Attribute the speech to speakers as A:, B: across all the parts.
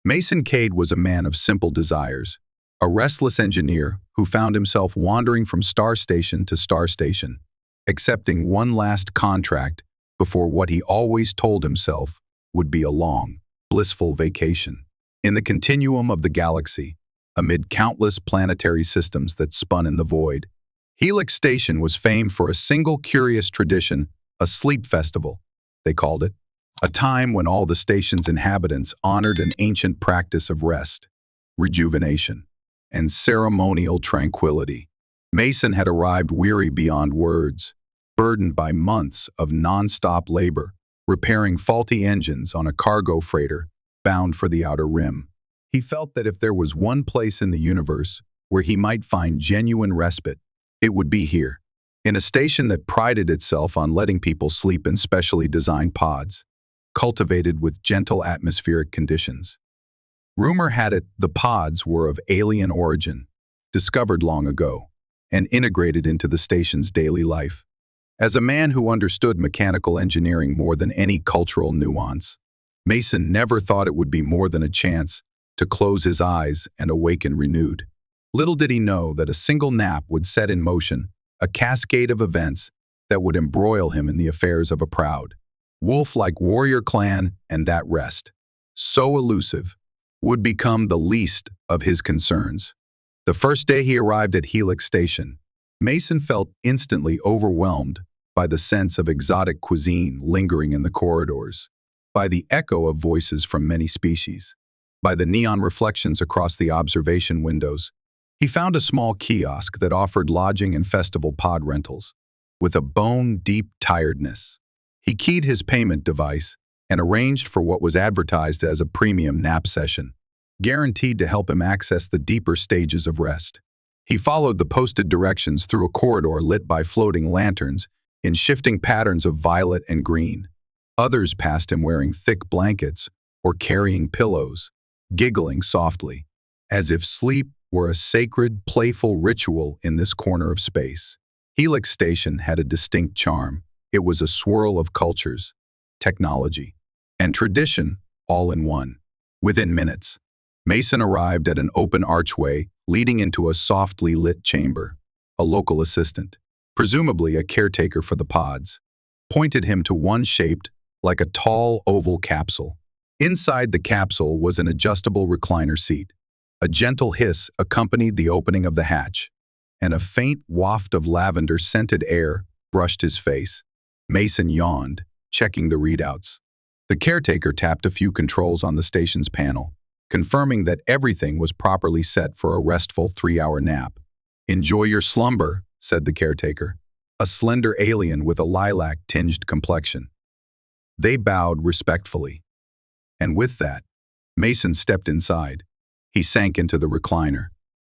A: Mason Kade was a man of simple desires, a restless engineer who found himself wandering from star station to star station, accepting one last contract before what he always told himself would be a long, blissful vacation. In the continuum of the galaxy, amid countless planetary systems that spun in the void, Helix Station was famed for a single curious tradition, a sleep festival, they called it, a time when all the station's inhabitants honored an ancient practice of rest, rejuvenation, and ceremonial tranquility. Mason had arrived weary beyond words, burdened by months of non-stop labor, repairing faulty engines on a cargo freighter bound for the Outer Rim. He felt that if there was one place in the universe where he might find genuine respite, it would be here, in a station that prided itself on letting people sleep in specially designed pods, cultivated with gentle atmospheric conditions. Rumor had it the pods were of alien origin, discovered long ago, and integrated into the station's daily life. As a man who understood mechanical engineering more than any cultural nuance, Mason never thought it would be more than a chance to close his eyes and awaken renewed. Little did he know that a single nap would set in motion a cascade of events that would embroil him in the affairs of a proud, wolf-like warrior clan, and that rest, so elusive, would become the least of his concerns. The first day he arrived at Helix Station, Mason felt instantly overwhelmed by the sense of exotic cuisine lingering in the corridors, by the echo of voices from many species, by the neon reflections across the observation windows. He found a small kiosk that offered lodging and festival pod rentals, with a bone-deep tiredness. He keyed his payment device and arranged for what was advertised as a premium nap session, guaranteed to help him access the deeper stages of rest. He followed the posted directions through a corridor lit by floating lanterns in shifting patterns of violet and green. Others passed him wearing thick blankets or carrying pillows, giggling softly, as if sleep were a sacred, playful ritual in this corner of space. Helix Station had a distinct charm. It was a swirl of cultures, technology, and tradition all in one. Within minutes, Mason arrived at an open archway leading into a softly lit chamber. A local assistant, presumably a caretaker for the pods, pointed him to one shaped like a tall oval capsule. Inside the capsule was an adjustable recliner seat. A gentle hiss accompanied the opening of the hatch, and a faint waft of lavender-scented air brushed his face. Mason yawned, checking the readouts. The caretaker tapped a few controls on the station's panel, confirming that everything was properly set for a restful 3-hour nap. "Enjoy your slumber," said the caretaker, a slender alien with a lilac-tinged complexion. They bowed respectfully. And with that, Mason stepped inside. He sank into the recliner,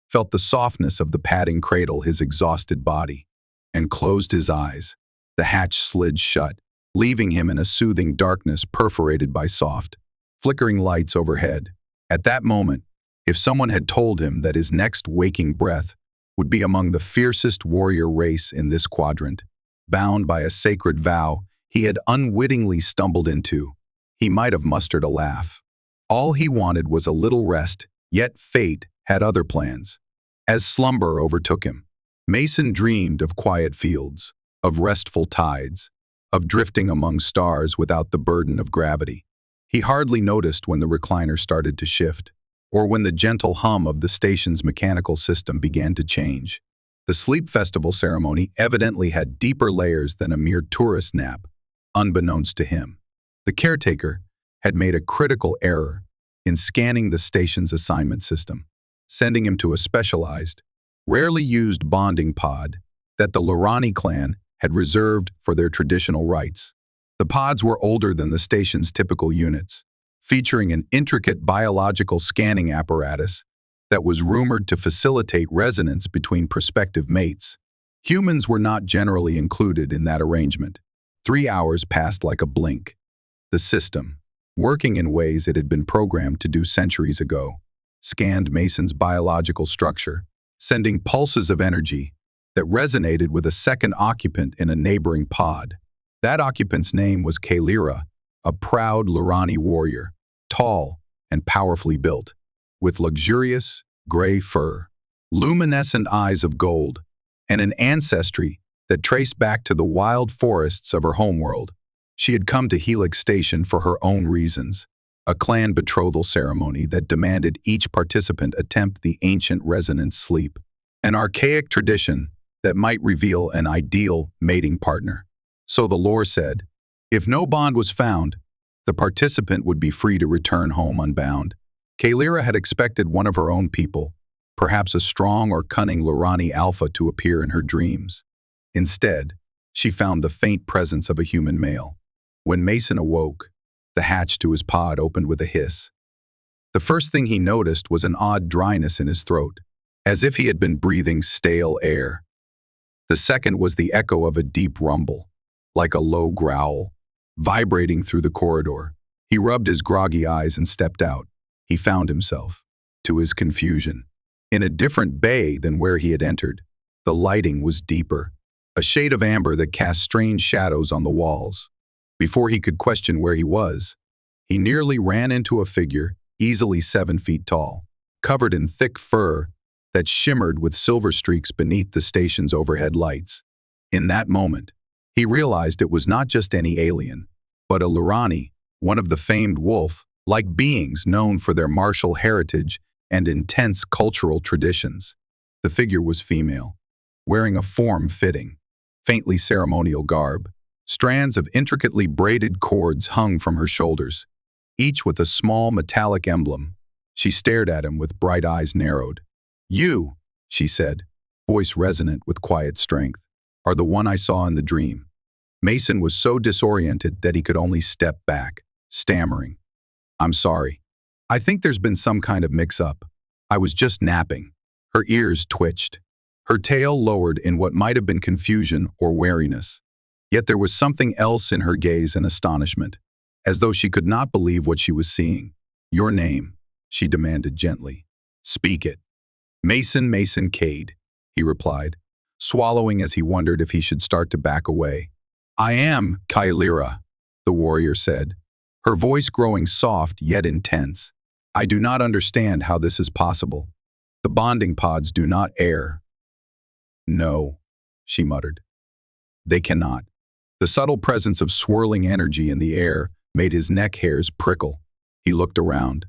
A: felt the softness of the padding cradle his exhausted body, and closed his eyes. The hatch slid shut, leaving him in a soothing darkness perforated by soft, flickering lights overhead. At that moment, if someone had told him that his next waking breath would be among the fiercest warrior race in this quadrant, bound by a sacred vow he had unwittingly stumbled into, he might have mustered a laugh. All he wanted was a little rest, yet fate had other plans. As slumber overtook him, Mason dreamed of quiet fields, of restful tides, of drifting among stars without the burden of gravity. He hardly noticed when the recliner started to shift, or when the gentle hum of the station's mechanical system began to change. The sleep festival ceremony evidently had deeper layers than a mere tourist nap, unbeknownst to him. The caretaker had made a critical error in scanning the station's assignment system, sending him to a specialized, rarely used bonding pod that the Lorani clan had reserved for their traditional rites. The pods were older than the station's typical units, featuring an intricate biological scanning apparatus that was rumored to facilitate resonance between prospective mates. Humans were not generally included in that arrangement. 3 hours passed like a blink. The system, working in ways it had been programmed to do centuries ago, scanned Mason's biological structure, sending pulses of energy that resonated with a second occupant in a neighboring pod. That occupant's name was Kaelira, a proud Lorani warrior, tall and powerfully built, with luxurious, gray fur, luminescent eyes of gold, and an ancestry that traced back to the wild forests of her homeworld. She had come to Helix Station for her own reasons, a clan betrothal ceremony that demanded each participant attempt the ancient resonance sleep, an archaic tradition that might reveal an ideal mating partner. So the lore said, if no bond was found, the participant would be free to return home unbound. Kaelira had expected one of her own people, perhaps a strong or cunning Lorani alpha, to appear in her dreams. Instead, she found the faint presence of a human male. When Mason awoke, the hatch to his pod opened with a hiss. The first thing he noticed was an odd dryness in his throat, as if he had been breathing stale air. The second was the echo of a deep rumble, like a low growl, vibrating through the corridor. He rubbed his groggy eyes and stepped out. He found himself, to his confusion, in a different bay than where he had entered. The lighting was deeper, a shade of amber that cast strange shadows on the walls. Before he could question where he was, he nearly ran into a figure easily 7 feet tall, covered in thick fur that shimmered with silver streaks beneath the station's overhead lights. In that moment, he realized it was not just any alien, but a Lorani, one of the famed wolf-like beings known for their martial heritage and intense cultural traditions. The figure was female, wearing a form-fitting, faintly ceremonial garb. Strands of intricately braided cords hung from her shoulders, each with a small metallic emblem. She stared at him with bright eyes narrowed. "You," she said, voice resonant with quiet strength, "are the one I saw in the dream." Mason was so disoriented that he could only step back, stammering, "I'm sorry. I think there's been some kind of mix-up. I was just napping." Her ears twitched. Her tail lowered in what might have been confusion or wariness. Yet there was something else in her gaze and astonishment, as though she could not believe what she was seeing. "Your name," she demanded gently. "Speak it." Mason Kade," he replied, swallowing as he wondered if he should start to back away. "I am Kaelira," the warrior said, her voice growing soft yet intense. "I do not understand how this is possible. The bonding pods do not air." "No," she muttered. "They cannot." The subtle presence of swirling energy in the air made his neck hairs prickle. He looked around,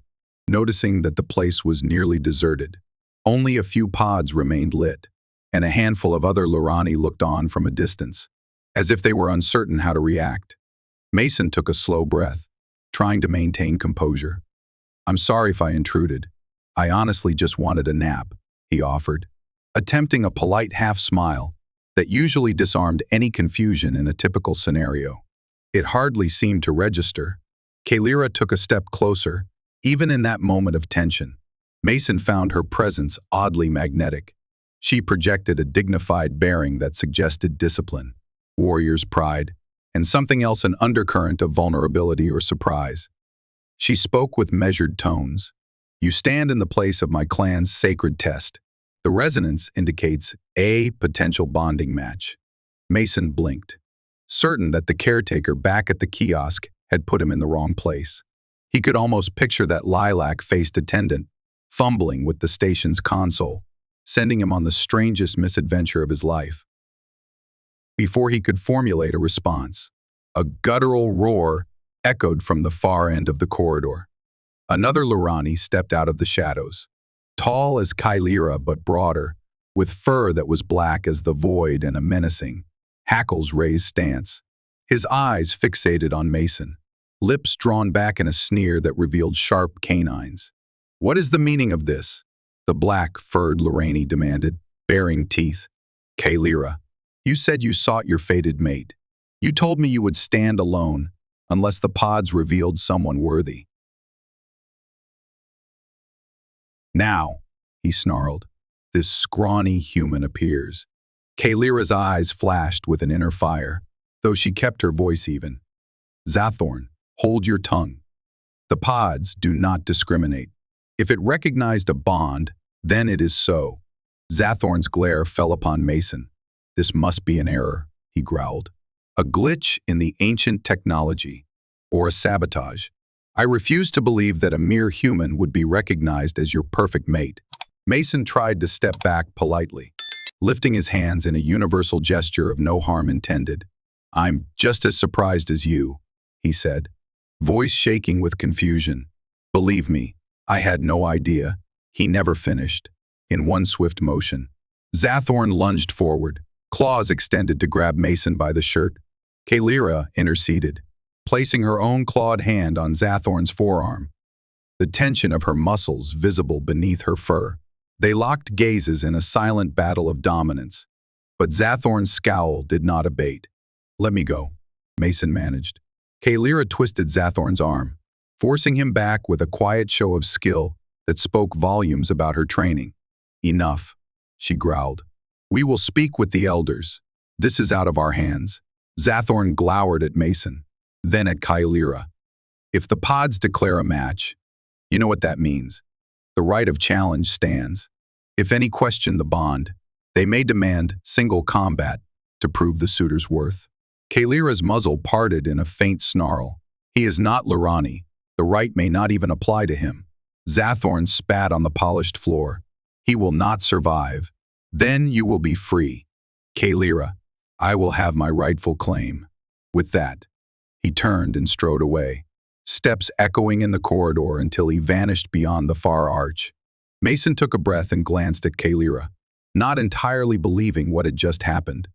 A: noticing that the place was nearly deserted. Only a few pods remained lit, and a handful of other Lorani looked on from a distance, as if they were uncertain how to react. Mason took a slow breath, trying to maintain composure. "I'm sorry if I intruded. I honestly just wanted a nap," he offered, attempting a polite half-smile that usually disarmed any confusion in a typical scenario. It hardly seemed to register. Kaelira took a step closer, even in that moment of tension. Mason found her presence oddly magnetic. She projected a dignified bearing that suggested discipline, warrior's pride, and something else, an undercurrent of vulnerability or surprise. She spoke with measured tones. "You stand in the place of my clan's sacred test. The resonance indicates a potential bonding match." Mason blinked, certain that the caretaker back at the kiosk had put him in the wrong place. He could almost picture that lilac-faced attendant fumbling with the station's console, sending him on the strangest misadventure of his life. Before he could formulate a response, a guttural roar echoed from the far end of the corridor. Another Lorani stepped out of the shadows, tall as Kaelira but broader, with fur that was black as the void and a menacing, hackles-raised stance. His eyes fixated on Mason, lips drawn back in a sneer that revealed sharp canines. "What is the meaning of this?" the black-furred Lorani demanded, baring teeth. "Kaelira, you said you sought your fated mate. You told me you would stand alone unless the pods revealed someone worthy." "Now," he snarled, "this scrawny human appears." Kaelira's eyes flashed with an inner fire, though she kept her voice even. "Zathorn, hold your tongue. The pods do not discriminate. If it recognized a bond, then it is so." Zathorn's glare fell upon Mason. "This must be an error," he growled. "A glitch in the ancient technology, or a sabotage." I refuse to believe that a mere human would be recognized as your perfect mate. Mason tried to step back politely, lifting his hands in a universal gesture of no harm intended. I'm just as surprised as you, he said, voice shaking with confusion. Believe me, I had no idea. He never finished. In one swift motion, Zathorn lunged forward, claws extended to grab Mason by the shirt. Kaelira interceded, placing her own clawed hand on Zathorn's forearm, the tension of her muscles visible beneath her fur. They locked gazes in a silent battle of dominance, but Zathorn's scowl did not abate. Let me go, Mason managed. Kaelira twisted Zathorn's arm, forcing him back with a quiet show of skill that spoke volumes about her training. Enough, she growled. We will speak with the elders. This is out of our hands. Zathorn glowered at Mason, then at Kaelira. If the pods declare a match, you know what that means. The right of challenge stands. If any question the bond, they may demand single combat to prove the suitor's worth. Kaelira's muzzle parted in a faint snarl. He is not Lurani. The right may not even apply to him. Zathorn spat on the polished floor. He will not survive. Then you will be free. Kaelira, I will have my rightful claim. With that, he turned and strode away, steps echoing in the corridor until he vanished beyond the far arch. Mason took a breath and glanced at Kaelira, not entirely believing what had just happened.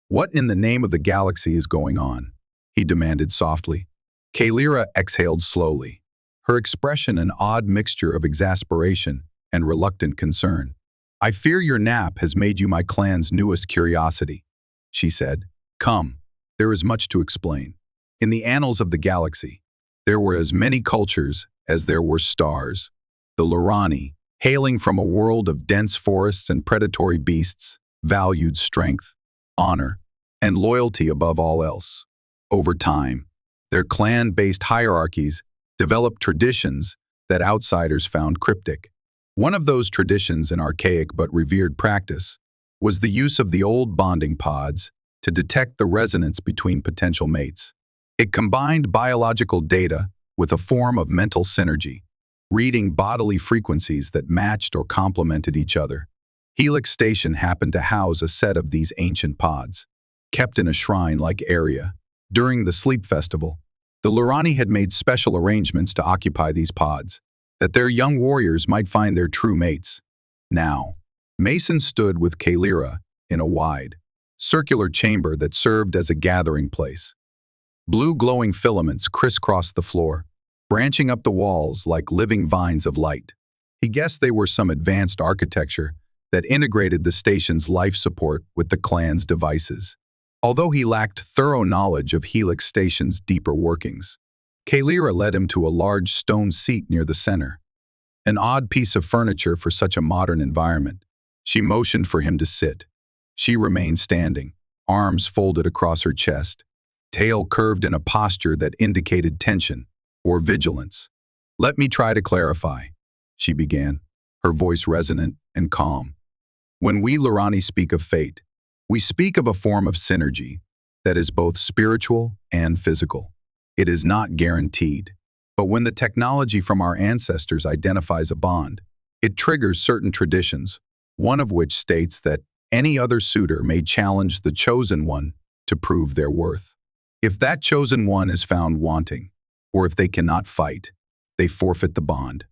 A: What in the name of the galaxy is going on? He demanded softly. Kaelira exhaled slowly, her expression an odd mixture of exasperation and reluctant concern. I fear your nap has made you my clan's newest curiosity, she said. Come, there is much to explain. In the annals of the galaxy, there were as many cultures as there were stars. The Lurani, hailing from a world of dense forests and predatory beasts, valued strength, honor, and loyalty above all else. Over time, their clan-based hierarchies developed traditions that outsiders found cryptic. One of those traditions, an archaic but revered practice, was the use of the old bonding pods to detect the resonance between potential mates. It combined biological data with a form of mental synergy, reading bodily frequencies that matched or complemented each other. Helix Station happened to house a set of these ancient pods, kept in a shrine-like area. During the Sleep Festival, the Lurani had made special arrangements to occupy these pods, that their young warriors might find their true mates. Now, Mason stood with Kaelira in a wide, circular chamber that served as a gathering place. Blue glowing filaments crisscrossed the floor, branching up the walls like living vines of light. He guessed they were some advanced architecture that integrated the station's life support with the clan's devices. Although he lacked thorough knowledge of Helix Station's deeper workings, Kaelira led him to a large stone seat near the center, an odd piece of furniture for such a modern environment. She motioned for him to sit. She remained standing, arms folded across her chest, tail curved in a posture that indicated tension or vigilance. Let me try to clarify, she began, her voice resonant and calm. When we Lurani speak of fate, we speak of a form of synergy that is both spiritual and physical. It is not guaranteed, but when the technology from our ancestors identifies a bond, it triggers certain traditions, one of which states that any other suitor may challenge the chosen one to prove their worth. If that chosen one is found wanting, or if they cannot fight, they forfeit the bond.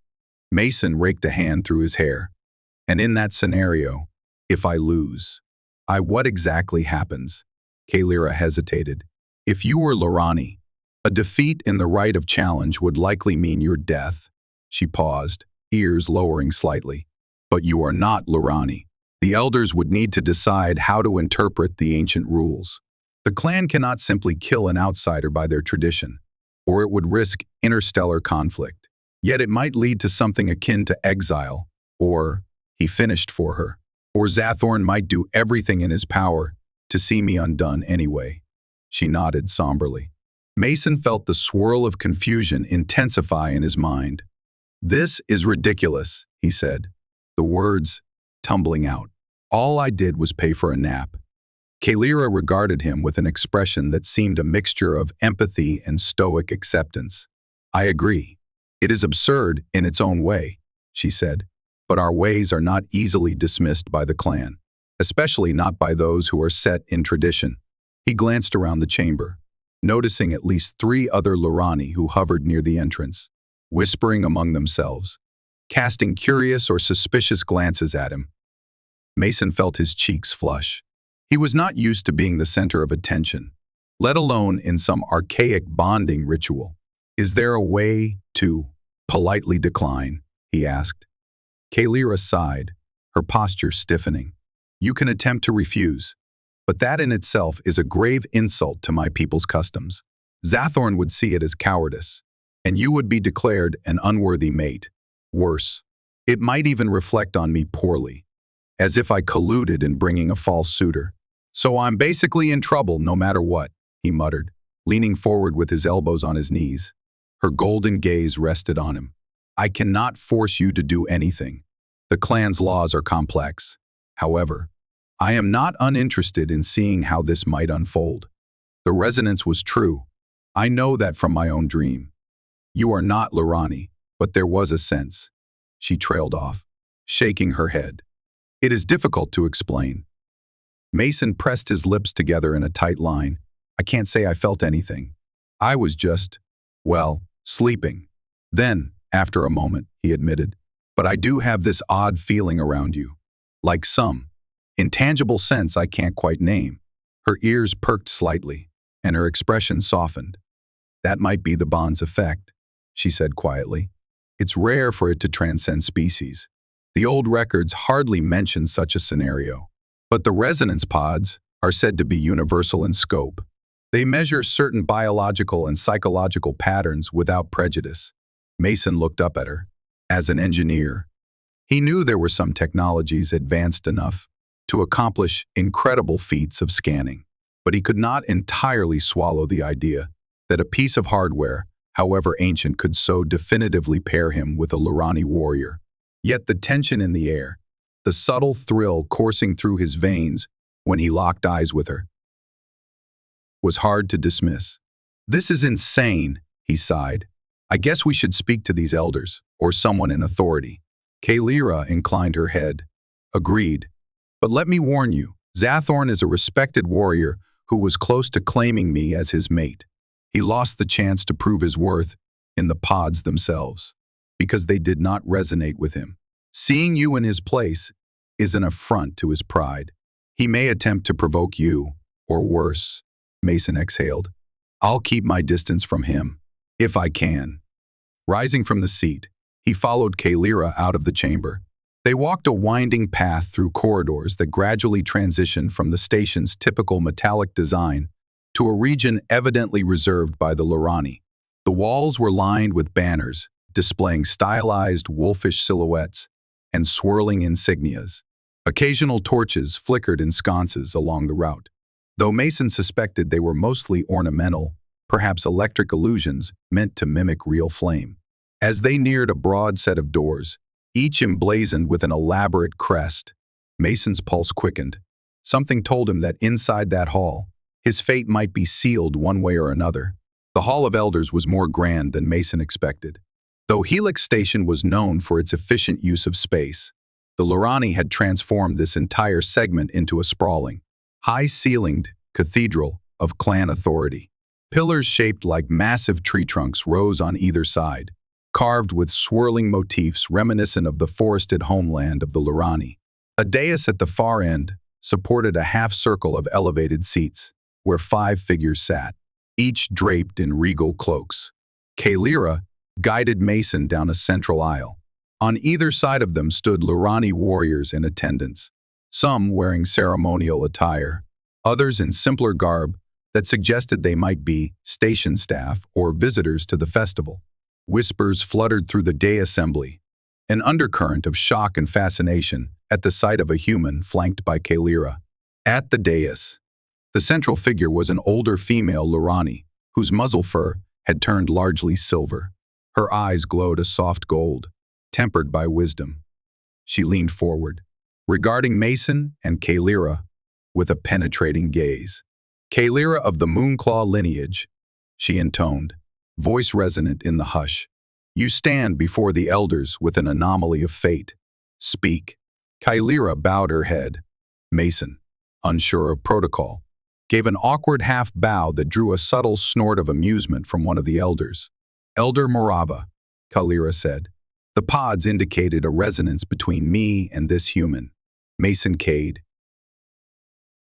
A: Mason raked a hand through his hair. And in that scenario, if I lose, what exactly happens? Kaelira hesitated. If you were Lurani, a defeat in the right of challenge would likely mean your death. She paused, ears lowering slightly. But you are not Lurani. The elders would need to decide how to interpret the ancient rules. The clan cannot simply kill an outsider by their tradition, or it would risk interstellar conflict. Yet it might lead to something akin to exile, or he finished for her. Or Zathorn might do everything in his power to see me undone anyway. She nodded somberly. Mason felt the swirl of confusion intensify in his mind. This is ridiculous, he said, the words tumbling out. All I did was pay for a nap. Kaelira regarded him with an expression that seemed a mixture of empathy and stoic acceptance. I agree, It is absurd in its own way, she said, but our ways are not easily dismissed by the clan, especially not by those who are set in tradition. He glanced around the chamber, noticing at least 3 other Lorani who hovered near the entrance, whispering among themselves, casting curious or suspicious glances at him. Mason felt his cheeks flush. He was not used to being the center of attention, let alone in some archaic bonding ritual. Is there a way to politely decline? He asked. Kaelira sighed, her posture stiffening. You can attempt to refuse, but that in itself is a grave insult to my people's customs. Zathorn would see it as cowardice, and you would be declared an unworthy mate. Worse, it might even reflect on me poorly, as if I colluded in bringing a false suitor. So I'm basically in trouble no matter what, he muttered, leaning forward with his elbows on his knees. Her golden gaze rested on him. I cannot force you to do anything. The clan's laws are complex. However, I am not uninterested in seeing how this might unfold. The resonance was true. I know that from my own dream. You are not Lorani, but there was a sense. She trailed off, shaking her head. It is difficult to explain. Mason pressed his lips together in a tight line. I can't say I felt anything. I was just, well, sleeping. Then, after a moment, he admitted, but I do have this odd feeling around you, like some intangible sense I can't quite name. Her ears perked slightly, and her expression softened. That might be the bond's effect, she said quietly. It's rare for it to transcend species. The old records hardly mention such a scenario. But the resonance pods are said to be universal in scope. They measure certain biological and psychological patterns without prejudice. Mason looked up at her. As an engineer, he knew there were some technologies advanced enough to accomplish incredible feats of scanning, but he could not entirely swallow the idea that a piece of hardware, however ancient, could so definitively pair him with a Lorani warrior. Yet the tension in the air, the subtle thrill coursing through his veins when he locked eyes with her, was hard to dismiss. This is insane, he sighed. I guess we should speak to these elders, or someone in authority. Kaelira inclined her head. Agreed. But let me warn you, Zathorn is a respected warrior who was close to claiming me as his mate. He lost the chance to prove his worth in the pods themselves, because they did not resonate with him. Seeing you in his place is an affront to his pride. He may attempt to provoke you, or worse, Mason exhaled. I'll keep my distance from him, if I can. Rising from the seat, he followed Kaelira out of the chamber. They walked a winding path through corridors that gradually transitioned from the station's typical metallic design to a region evidently reserved by the Lorani. The walls were lined with banners, displaying stylized wolfish silhouettes and swirling insignias. Occasional torches flickered in sconces along the route, though Mason suspected they were mostly ornamental, perhaps electric illusions meant to mimic real flame. As they neared a broad set of doors, each emblazoned with an elaborate crest, Mason's pulse quickened. Something told him that inside that hall, his fate might be sealed one way or another. The Hall of Elders was more grand than Mason expected. Though Helix Station was known for its efficient use of space, the Lorani had transformed this entire segment into a sprawling, high-ceilinged cathedral of clan authority. Pillars shaped like massive tree trunks rose on either side, carved with swirling motifs reminiscent of the forested homeland of the Lorani. A dais at the far end supported a half-circle of elevated seats, where 5 figures sat, each draped in regal cloaks. Kaelira guided Mason down a central aisle. On either side of them stood Lorani warriors in attendance, some wearing ceremonial attire, others in simpler garb that suggested they might be station staff or visitors to the festival. Whispers fluttered through the day assembly, an undercurrent of shock and fascination at the sight of a human flanked by Kaelira. At the dais, the central figure was an older female Lorani, whose muzzle fur had turned largely silver. Her eyes glowed a soft gold, tempered by wisdom. She leaned forward, regarding Mason and Kaelira with a penetrating gaze. Kaelira of the Moonclaw lineage, she intoned, voice resonant in the hush. You stand before the elders with an anomaly of fate. Speak. Kaelira bowed her head. Mason, unsure of protocol, gave an awkward half-bow that drew a subtle snort of amusement from one of the elders. Elder Morava, Kaelira said. The pods indicated a resonance between me and this human, Mason Kade.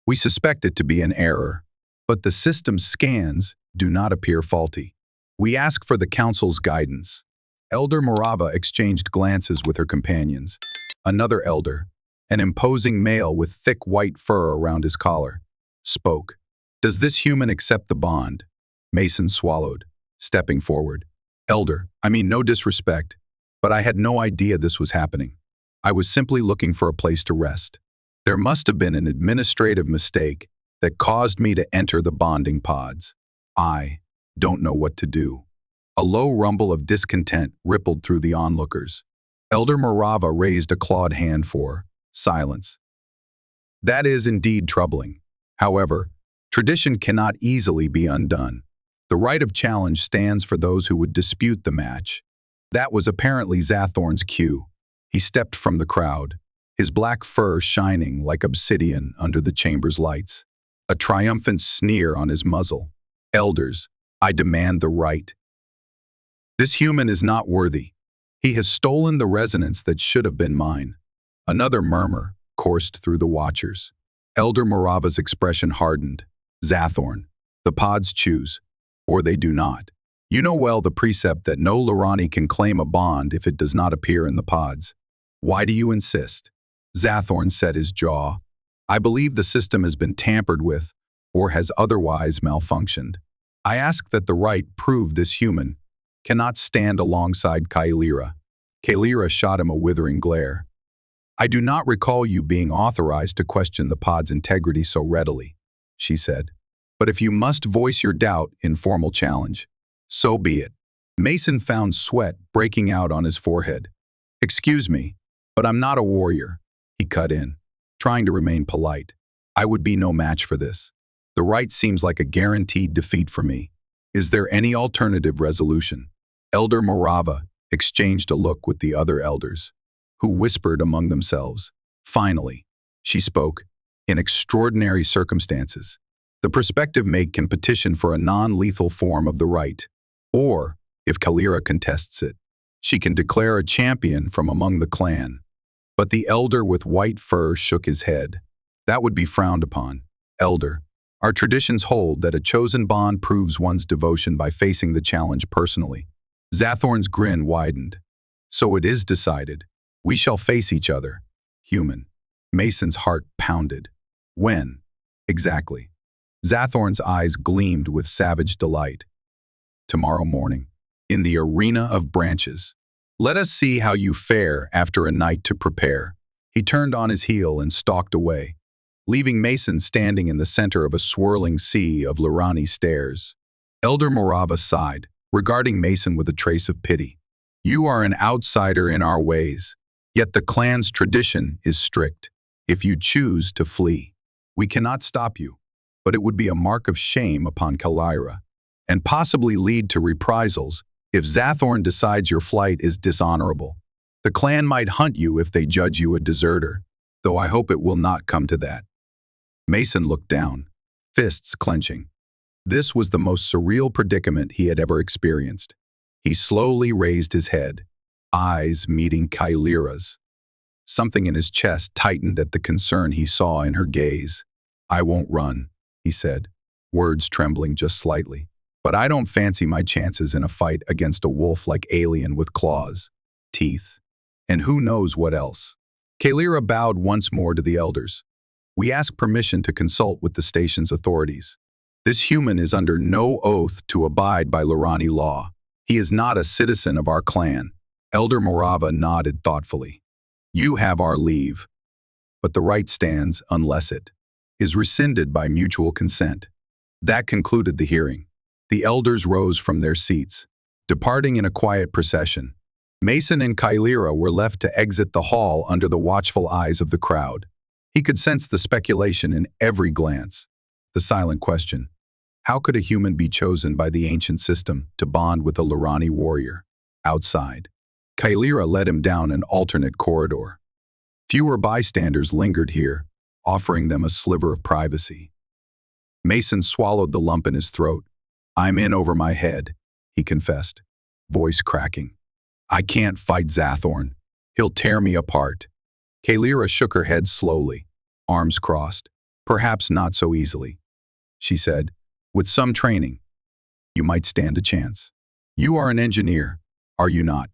A: We suspect it to be an error, but the system's scans do not appear faulty. We ask for the Council's guidance. Elder Morava exchanged glances with her companions. Another elder, an imposing male with thick white fur around his collar, spoke. Does this human accept the bond? Mason swallowed, stepping forward. Elder, I mean no disrespect, but I had no idea this was happening. I was simply looking for a place to rest. There must have been an administrative mistake that caused me to enter the bonding pods. I don't know what to do. A low rumble of discontent rippled through the onlookers. Elder Morava raised a clawed hand for silence. That is indeed troubling. However, tradition cannot easily be undone. The right of challenge stands for those who would dispute the match. That was apparently Zathorn's cue. He stepped from the crowd, his black fur shining like obsidian under the chamber's lights, a triumphant sneer on his muzzle. Elders, I demand the right. This human is not worthy. He has stolen the resonance that should have been mine. Another murmur coursed through the watchers. Elder Morava's expression hardened. Zathorn, the pods choose, or they do not. You know well the precept that no Lorani can claim a bond if it does not appear in the pods. Why do you insist? Zathorn set his jaw. I believe the system has been tampered with or has otherwise malfunctioned. I ask that the right prove this human cannot stand alongside Kaelira. Kaelira shot him a withering glare. I do not recall you being authorized to question the pod's integrity so readily, she said. But if you must voice your doubt in formal challenge, so be it. Mason found sweat breaking out on his forehead. Excuse me, but I'm not a warrior, he cut in, trying to remain polite. I would be no match for this. The right seems like a guaranteed defeat for me. Is there any alternative resolution? Elder Morava exchanged a look with the other elders, who whispered among themselves. Finally, she spoke, in extraordinary circumstances, the prospective mate can petition for a non-lethal form of the right, or, if Kaelira contests it, she can declare a champion from among the clan. But the elder with white fur shook his head. That would be frowned upon. Elder, our traditions hold that a chosen bond proves one's devotion by facing the challenge personally. Zathorn's grin widened. So it is decided. We shall face each other. Human. Mason's heart pounded. When? Exactly. Zathorn's eyes gleamed with savage delight. Tomorrow morning, in the arena of branches. Let us see how you fare after a night to prepare. He turned on his heel and stalked away, leaving Mason standing in the center of a swirling sea of Lorani stairs. Elder Morava sighed, regarding Mason with a trace of pity. You are an outsider in our ways, yet the clan's tradition is strict. If you choose to flee, we cannot stop you, but it would be a mark of shame upon Kaelira, and possibly lead to reprisals if Zathorn decides your flight is dishonorable. The clan might hunt you if they judge you a deserter, though I hope it will not come to that. Mason looked down, fists clenching. This was the most surreal predicament he had ever experienced. He slowly raised his head, eyes meeting Kaelira's. Something in his chest tightened at the concern he saw in her gaze. I won't run, he said, words trembling just slightly. But I don't fancy my chances in a fight against a wolf-like alien with claws, teeth, and who knows what else. Kaelira bowed once more to the elders. We ask permission to consult with the station's authorities. This human is under no oath to abide by Lorani law. He is not a citizen of our clan. Elder Morava nodded thoughtfully. You have our leave, but the right stands unless it is rescinded by mutual consent. That concluded the hearing. The elders rose from their seats, departing in a quiet procession. Mason and Kaelira were left to exit the hall under the watchful eyes of the crowd. He could sense the speculation in every glance. The silent question. How could a human be chosen by the ancient system to bond with a Lorani warrior? Outside, Kaelira led him down an alternate corridor. Fewer bystanders lingered here, offering them a sliver of privacy. Mason swallowed the lump in his throat. "I'm in over my head," he confessed, voice cracking. "I can't fight Zathorn. He'll tear me apart." Kaelira shook her head slowly, arms crossed. "Perhaps not so easily," she said. "With some training, you might stand a chance. You are an engineer, are you not?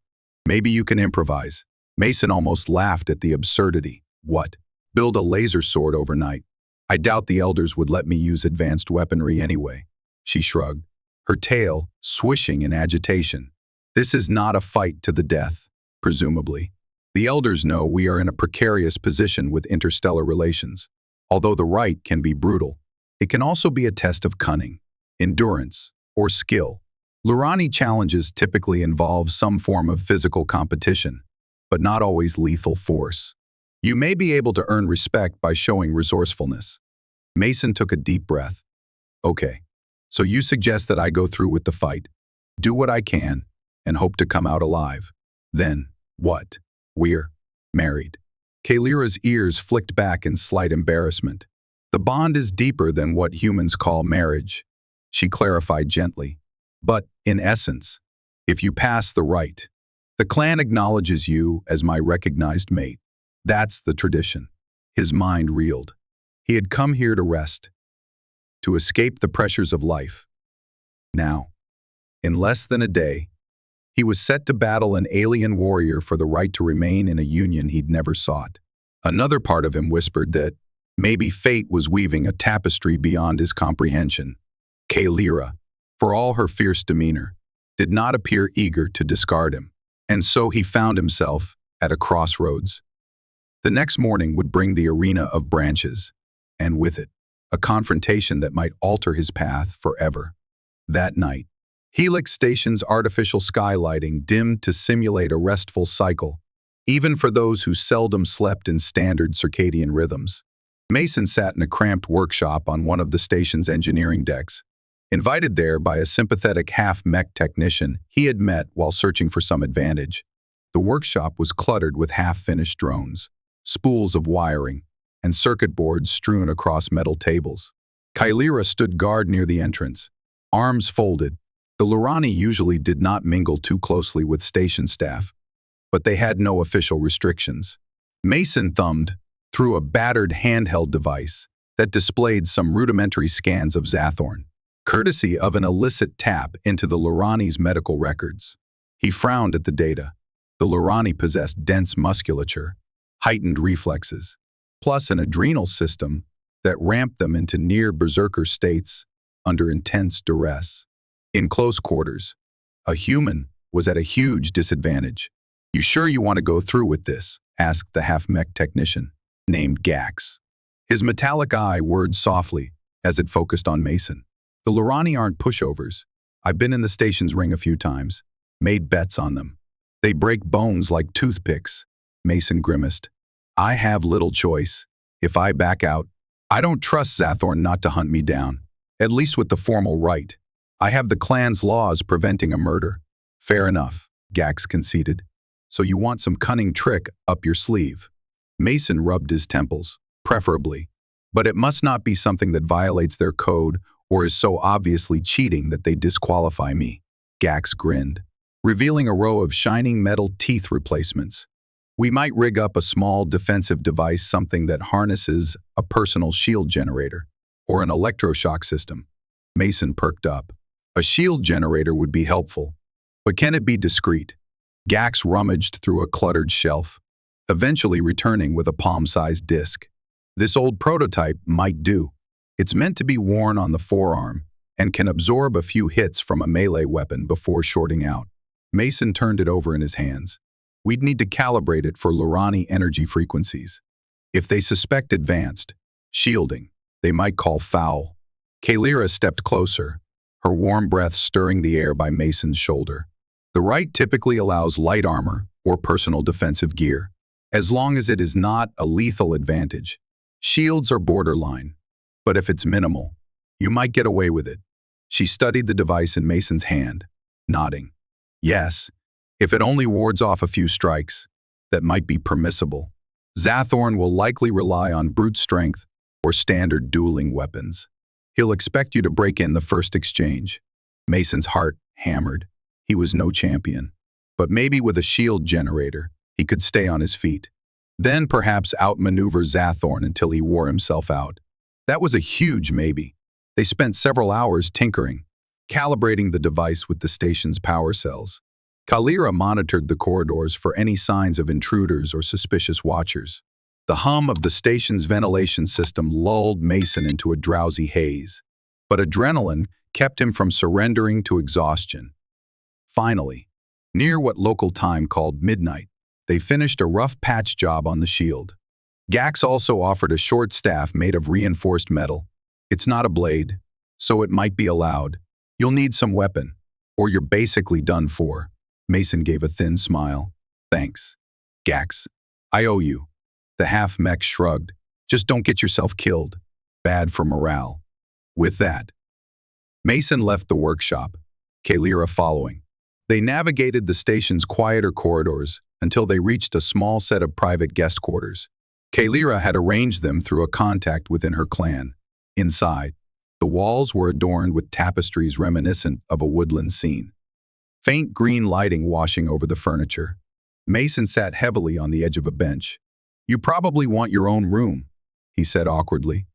A: Maybe you can improvise." Mason almost laughed at the absurdity. "What? Build a laser sword overnight? I doubt the elders would let me use advanced weaponry anyway." She shrugged, her tail swishing in agitation. "This is not a fight to the death, presumably. The elders know we are in a precarious position with interstellar relations. Although the rite can be brutal, it can also be a test of cunning, endurance, or skill. Lurani challenges typically involve some form of physical competition, but not always lethal force. You may be able to earn respect by showing resourcefulness." Mason took a deep breath. "Okay, so you suggest that I go through with the fight, do what I can, and hope to come out alive. Then, what? We're married." Kaelira's ears flicked back in slight embarrassment. "The bond is deeper than what humans call marriage," she clarified gently. "But, in essence, if you pass the rite, the clan acknowledges you as my recognized mate. That's the tradition." His mind reeled. He had come here to rest, to escape the pressures of life. Now, in less than a day, he was set to battle an alien warrior for the right to remain in a union he'd never sought. Another part of him whispered that maybe fate was weaving a tapestry beyond his comprehension. Kaelira, for all her fierce demeanor, did not appear eager to discard him, and so he found himself at a crossroads. The next morning would bring the arena of branches, and with it, a confrontation that might alter his path forever. That night, Helix Station's artificial skylighting dimmed to simulate a restful cycle, even for those who seldom slept in standard circadian rhythms. Mason sat in a cramped workshop on one of the station's engineering decks. Invited there by a sympathetic half-mech technician he had met while searching for some advantage, the workshop was cluttered with half-finished drones, spools of wiring, and circuit boards strewn across metal tables. Kaelira stood guard near the entrance, arms folded. The Lurani usually did not mingle too closely with station staff, but they had no official restrictions. Mason thumbed through a battered handheld device that displayed some rudimentary scans of Zathorn, courtesy of an illicit tap into the Lurani's medical records. He frowned at the data. The Lurani possessed dense musculature, heightened reflexes, plus an adrenal system that ramped them into near berserker states under intense duress. In close quarters, a human was at a huge disadvantage. "You sure you want to go through with this?" asked the half-mech technician, named Gax. His metallic eye whirred softly as it focused on Mason. "The Lurani aren't pushovers. I've been in the station's ring a few times, made bets on them. They break bones like toothpicks," Mason grimaced. "I have little choice. If I back out, I don't trust Zathorn not to hunt me down, at least with the formal right. I have the clan's laws preventing a murder." "Fair enough," Gax conceded. "So you want some cunning trick up your sleeve." Mason rubbed his temples, preferably. "But it must not be something that violates their code or is so obviously cheating that they disqualify me." Gax grinned, revealing a row of shining metal teeth replacements. "We might rig up a small defensive device, something that harnesses a personal shield generator, or an electroshock system." Mason perked up. "A shield generator would be helpful, but can it be discreet?" Gax rummaged through a cluttered shelf, eventually returning with a palm-sized disc. "This old prototype might do. It's meant to be worn on the forearm and can absorb a few hits from a melee weapon before shorting out." Mason turned it over in his hands. "We'd need to calibrate it for Lurani energy frequencies. If they suspect advanced shielding, they might call foul." Kaelira stepped closer, her warm breath stirring the air by Mason's shoulder. "The rite typically allows light armor or personal defensive gear, as long as it is not a lethal advantage. Shields are borderline, but if it's minimal, you might get away with it." She studied the device in Mason's hand, nodding. "Yes, If it only wards off a few strikes, that might be permissible. Zathorn will likely rely on brute strength or standard dueling weapons. He'll expect you to break in the first exchange. Mason's heart hammered. He was no champion. But maybe with a shield generator, he could stay on his feet. Then perhaps outmaneuver Zathorn until he wore himself out. That was a huge maybe. They spent several hours tinkering, calibrating the device with the station's power cells. Kaelira monitored the corridors for any signs of intruders or suspicious watchers. The hum of the station's ventilation system lulled Mason into a drowsy haze, but adrenaline kept him from surrendering to exhaustion. Finally, near what local time called midnight, they finished a rough patch job on the shield. Gax also offered a short staff made of reinforced metal. It's not a blade, so it might be allowed. You'll need some weapon, or you're basically done for. Mason gave a thin smile. Thanks, Gax. I owe you. The half-mech shrugged. Just don't get yourself killed. Bad for morale. With that, Mason left the workshop, Kaelira following. They navigated the station's quieter corridors until they reached a small set of private guest quarters. Kaelira had arranged them through a contact within her clan. Inside, the walls were adorned with tapestries reminiscent of a woodland scene. Faint green lighting washing over the furniture. Mason sat heavily on the edge of a bench. You probably want your own room, he said awkwardly.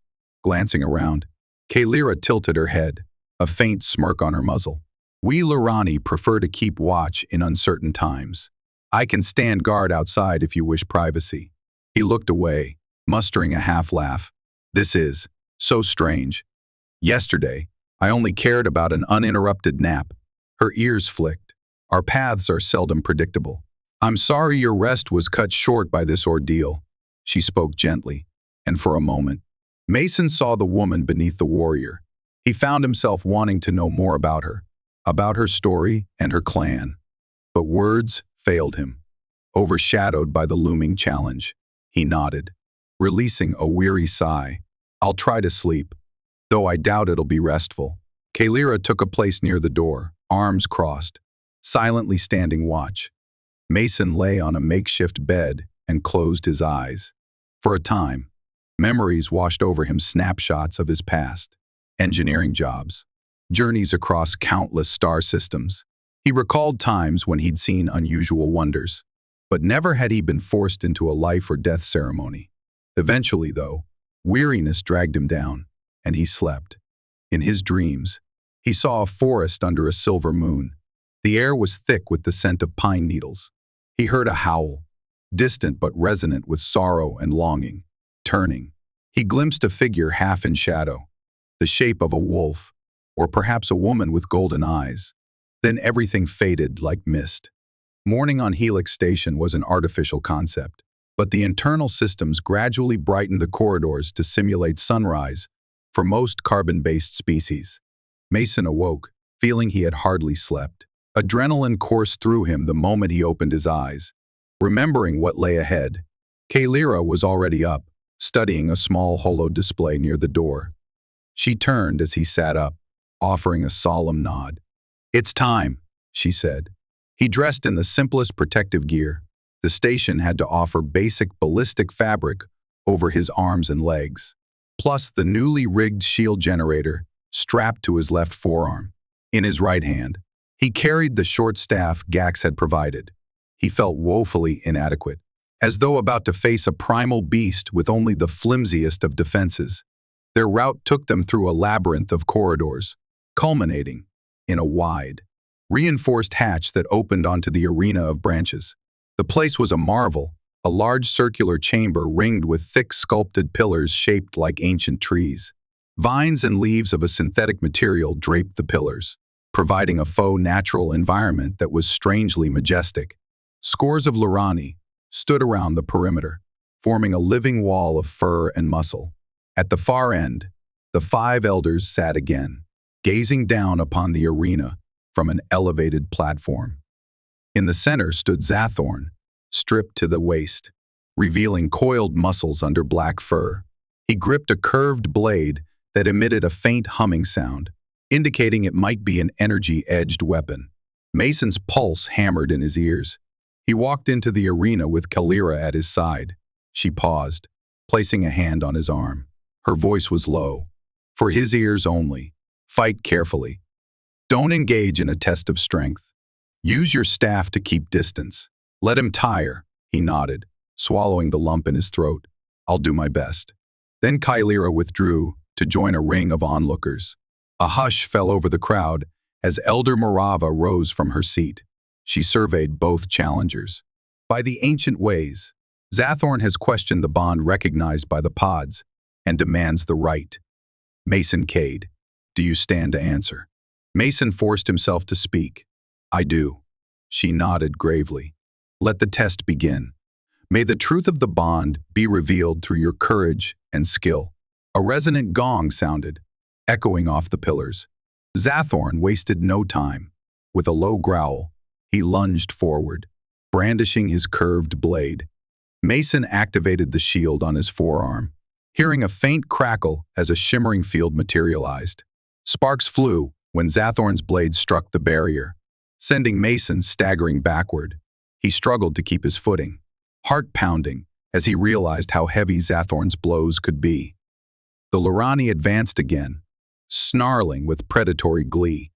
A: Glancing around, Kaelira tilted her head, a faint smirk on her muzzle. We Lurani prefer to keep watch in uncertain times. I can stand guard outside if you wish privacy. He looked away, mustering a half-laugh. This is so strange. Yesterday, I only cared about an uninterrupted nap. Her ears flicked. Our paths are seldom predictable. I'm sorry your rest was cut short by this ordeal. She spoke gently, and for a moment, Mason saw the woman beneath the warrior. He found himself wanting to know more about her story and her clan. But words failed him. Overshadowed by the looming challenge, he nodded, releasing a weary sigh. I'll try to sleep, though I doubt it'll be restful. Kaelira took a place near the door, arms crossed, silently standing watch. Mason lay on a makeshift bed and closed his eyes. For a time, memories washed over him, snapshots of his past, engineering jobs, journeys across countless star systems. He recalled times when he'd seen unusual wonders, but never had he been forced into a life or death ceremony. Eventually, though, weariness dragged him down, and he slept. In his dreams, he saw a forest under a silver moon. The air was thick with the scent of pine needles. He heard a howl, distant but resonant with sorrow and longing. Turning, he glimpsed a figure half in shadow, the shape of a wolf, or perhaps a woman with golden eyes. Then everything faded like mist. Morning on Helix Station was an artificial concept, but the internal systems gradually brightened the corridors to simulate sunrise for most carbon-based species. Mason awoke, feeling he had hardly slept. Adrenaline coursed through him the moment he opened his eyes. Remembering what lay ahead, Kaelira was already up, studying a small holo display near the door. She turned as he sat up, offering a solemn nod. It's time, she said. He dressed in the simplest protective gear. The station had to offer basic ballistic fabric over his arms and legs, plus the newly rigged shield generator strapped to his left forearm. In his right hand, he carried the short staff Gax had provided. He felt woefully inadequate, as though about to face a primal beast with only the flimsiest of defenses. Their route took them through a labyrinth of corridors, culminating in a wide, reinforced hatch that opened onto the arena of branches. The place was a marvel, a large circular chamber ringed with thick sculpted pillars shaped like ancient trees. Vines and leaves of a synthetic material draped the pillars, providing a faux natural environment that was strangely majestic. Scores of Lurani stood around the perimeter, forming a living wall of fur and muscle. At the far end, the 5 elders sat again, gazing down upon the arena from an elevated platform. In the center stood Zathorn, stripped to the waist, revealing coiled muscles under black fur. He gripped a curved blade that emitted a faint humming sound, indicating it might be an energy-edged weapon. Mason's pulse hammered in his ears. He walked into the arena with Kaelira at his side. She paused, placing a hand on his arm. Her voice was low. For his ears only. Fight carefully. Don't engage in a test of strength. Use your staff to keep distance. Let him tire, he nodded, swallowing the lump in his throat. I'll do my best. Then Kaelira withdrew to join a ring of onlookers. A hush fell over the crowd as Elder Morava rose from her seat. She surveyed both challengers. By the ancient ways, Zathorn has questioned the bond recognized by the pods and demands the right. Mason Kade, do you stand to answer? Mason forced himself to speak. I do. She nodded gravely. Let the test begin. May the truth of the bond be revealed through your courage and skill. A resonant gong sounded, echoing off the pillars. Zathorn wasted no time. With a low growl, he lunged forward, brandishing his curved blade. Mason activated the shield on his forearm, hearing a faint crackle as a shimmering field materialized. Sparks flew when Zathorn's blade struck the barrier, sending Mason staggering backward. He struggled to keep his footing, heart pounding as he realized how heavy Zathorn's blows could be. The Lurani advanced again, snarling with predatory glee.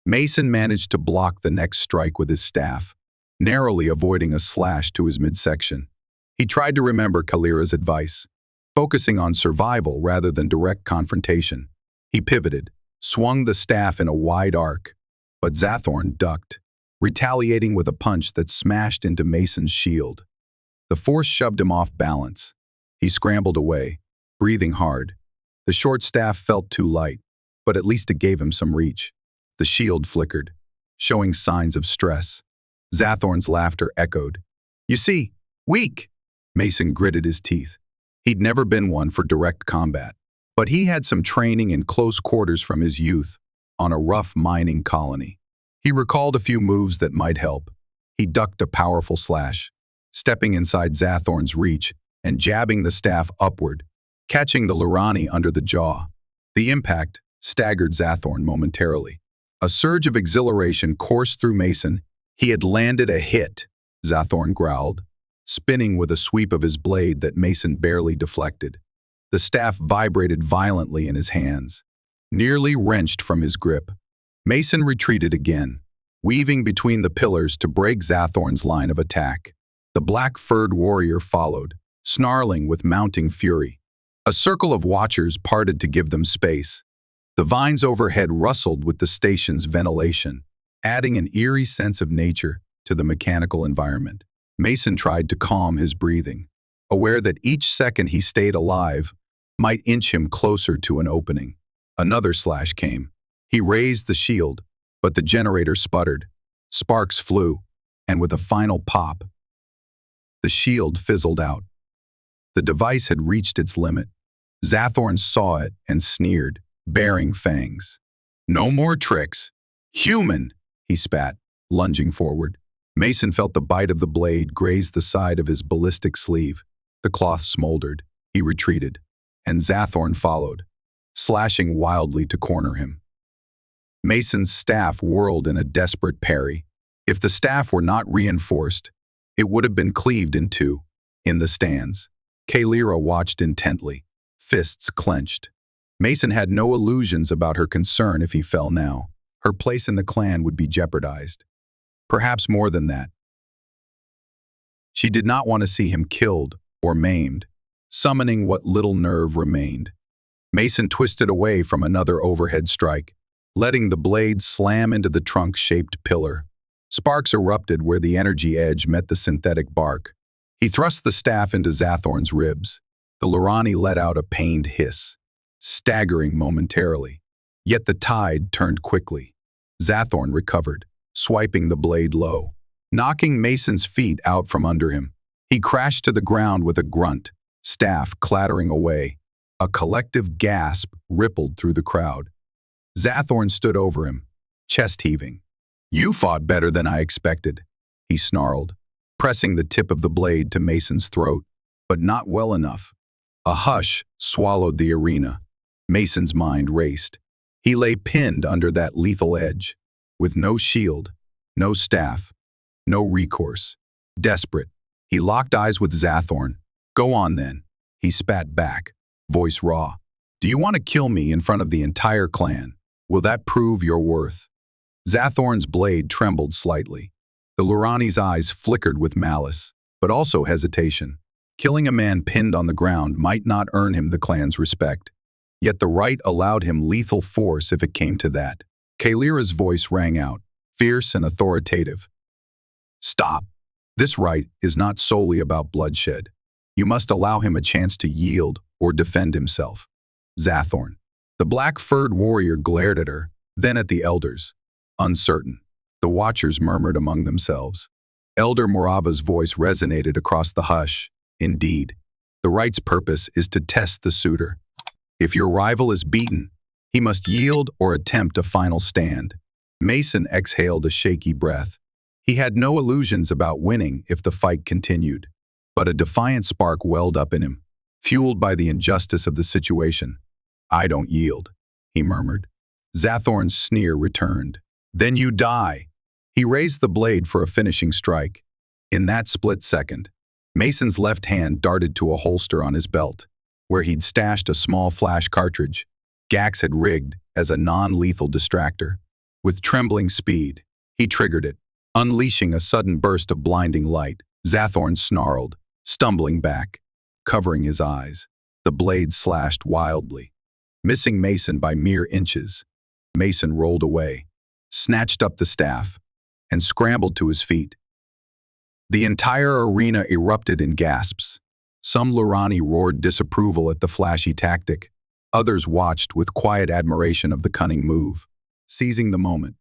A: Mason managed to block the next strike with his staff, narrowly avoiding a slash to his midsection. He tried to remember Kaelira's advice, focusing on survival rather than direct confrontation. He pivoted, swung the staff in a wide arc, but Zathorn ducked, retaliating with a punch that smashed into Mason's shield. The force shoved him off balance. He scrambled away, breathing hard. The short staff felt too light, but at least it gave him some reach. The shield flickered, showing signs of stress. Zathorn's laughter echoed. You see, weak! Mason gritted his teeth. He'd never been one for direct combat, but he had some training in close quarters from his youth on a rough mining colony. He recalled a few moves that might help. He ducked a powerful slash, stepping inside Zathorn's reach and jabbing the staff upward, catching the Lurani under the jaw. The impact staggered Zathorn momentarily. A surge of exhilaration coursed through Mason. He had landed a hit, Zathorn growled, spinning with a sweep of his blade that Mason barely deflected. The staff vibrated violently in his hands, nearly wrenched from his grip. Mason retreated again, weaving between the pillars to break Zathorn's line of attack. The black-furred warrior followed, snarling with mounting fury. A circle of watchers parted to give them space. The vines overhead rustled with the station's ventilation, adding an eerie sense of nature to the mechanical environment. Mason tried to calm his breathing, aware that each second he stayed alive might inch him closer to an opening. Another slash came. He raised the shield, but the generator sputtered. Sparks flew, and with a final pop, the shield fizzled out. The device had reached its limit. Zathorn saw it and sneered, baring fangs. No more tricks. Human, he spat, lunging forward. Mason felt the bite of the blade graze the side of his ballistic sleeve. The cloth smoldered. He retreated, and Zathorn followed, slashing wildly to corner him. Mason's staff whirled in a desperate parry. If the staff were not reinforced, it would have been cleaved in two. In the stands, Kaelira watched intently, fists clenched. Mason had no illusions about her concern if he fell now. Her place in the clan would be jeopardized. Perhaps more than that. She did not want to see him killed or maimed, summoning what little nerve remained. Mason twisted away from another overhead strike, letting the blade slam into the trunk-shaped pillar. Sparks erupted where the energy edge met the synthetic bark. He thrust the staff into Zathorn's ribs. The Lurani let out a pained hiss, staggering momentarily. Yet the tide turned quickly. Zathorn recovered, swiping the blade low, knocking Mason's feet out from under him. He crashed to the ground with a grunt, staff clattering away. A collective gasp rippled through the crowd. Zathorn stood over him, chest heaving. You fought better than I expected, he snarled, pressing the tip of the blade to Mason's throat, but not well enough. A hush swallowed the arena. Mason's mind raced. He lay pinned under that lethal edge, with no shield, No staff. No recourse. Desperate, he locked eyes with Zathorn. "Go on then," he spat back, voice raw. "Do you want to kill me in front of the entire clan? Will that prove your worth?" Zathorn's blade trembled slightly. The Lurani's eyes flickered with malice, but also hesitation. Killing a man pinned on the ground might not earn him the clan's respect. Yet the right allowed him lethal force if it came to that. Kaelira's voice rang out, fierce and authoritative. "Stop. This right is not solely about bloodshed. You must allow him a chance to yield or defend himself." Zathorn. The black-furred warrior glared at her, then at the elders. Uncertain. The watchers murmured among themselves. Elder Morava's voice resonated across the hush. "Indeed, the right's purpose is to test the suitor. If your rival is beaten, he must yield or attempt a final stand." Mason exhaled a shaky breath. He had no illusions about winning if the fight continued, but a defiant spark welled up in him, fueled by the injustice of the situation. "I don't yield," he murmured. Zathorn's sneer returned. "Then you die." He raised the blade for a finishing strike. In that split second, Mason's left hand darted to a holster on his belt, where he'd stashed a small flash cartridge Gax had rigged as a non-lethal distractor. With trembling speed, he triggered it, unleashing a sudden burst of blinding light. Zathorn snarled, stumbling back, covering his eyes. The blade slashed wildly, missing Mason by mere inches. Mason rolled away, snatched up the staff, and scrambled to his feet. The entire arena erupted in gasps. Some Lurani roared disapproval at the flashy tactic. Others watched with quiet admiration of the cunning move. Seizing the moment,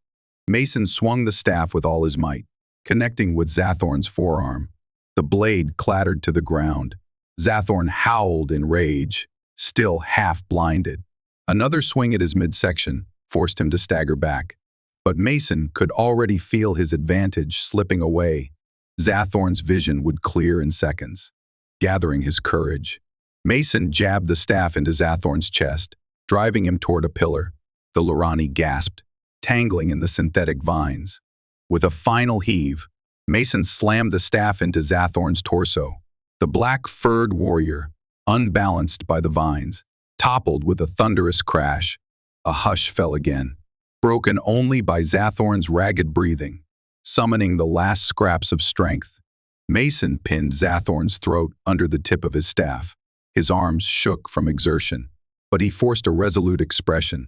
A: Mason swung the staff with all his might, connecting with Zathorn's forearm. The blade clattered to the ground. Zathorn howled in rage, still half-blinded. Another swing at his midsection forced him to stagger back. But Mason could already feel his advantage slipping away. Zathorn's vision would clear in seconds. Gathering his courage, Mason jabbed the staff into Zathorn's chest, driving him toward a pillar. The Lurani gasped, tangling in the synthetic vines. With a final heave, Mason slammed the staff into Zathorn's torso. The black-furred warrior, unbalanced by the vines, toppled with a thunderous crash. A hush fell again, broken only by Zathorn's ragged breathing, summoning the last scraps of strength. Mason pinned Zathorn's throat under the tip of his staff. His arms shook from exertion, but he forced a resolute expression.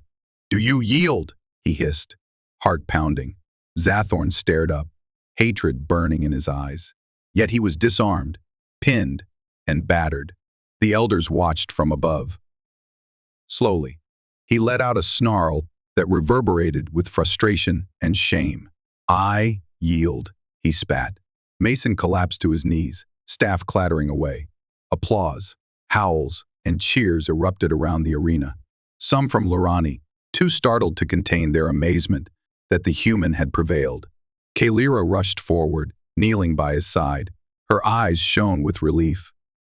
A: "Do you yield?" he hissed, heart pounding. Zathorn stared up, hatred burning in his eyes. Yet he was disarmed, pinned, and battered. The elders watched from above. Slowly, he let out a snarl that reverberated with frustration and shame. "I yield," he spat. Mason collapsed to his knees, staff clattering away. Applause, howls, and cheers erupted around the arena. Some from Lurani, too startled to contain their amazement that the human had prevailed. Kaelira rushed forward, kneeling by his side. Her eyes shone with relief.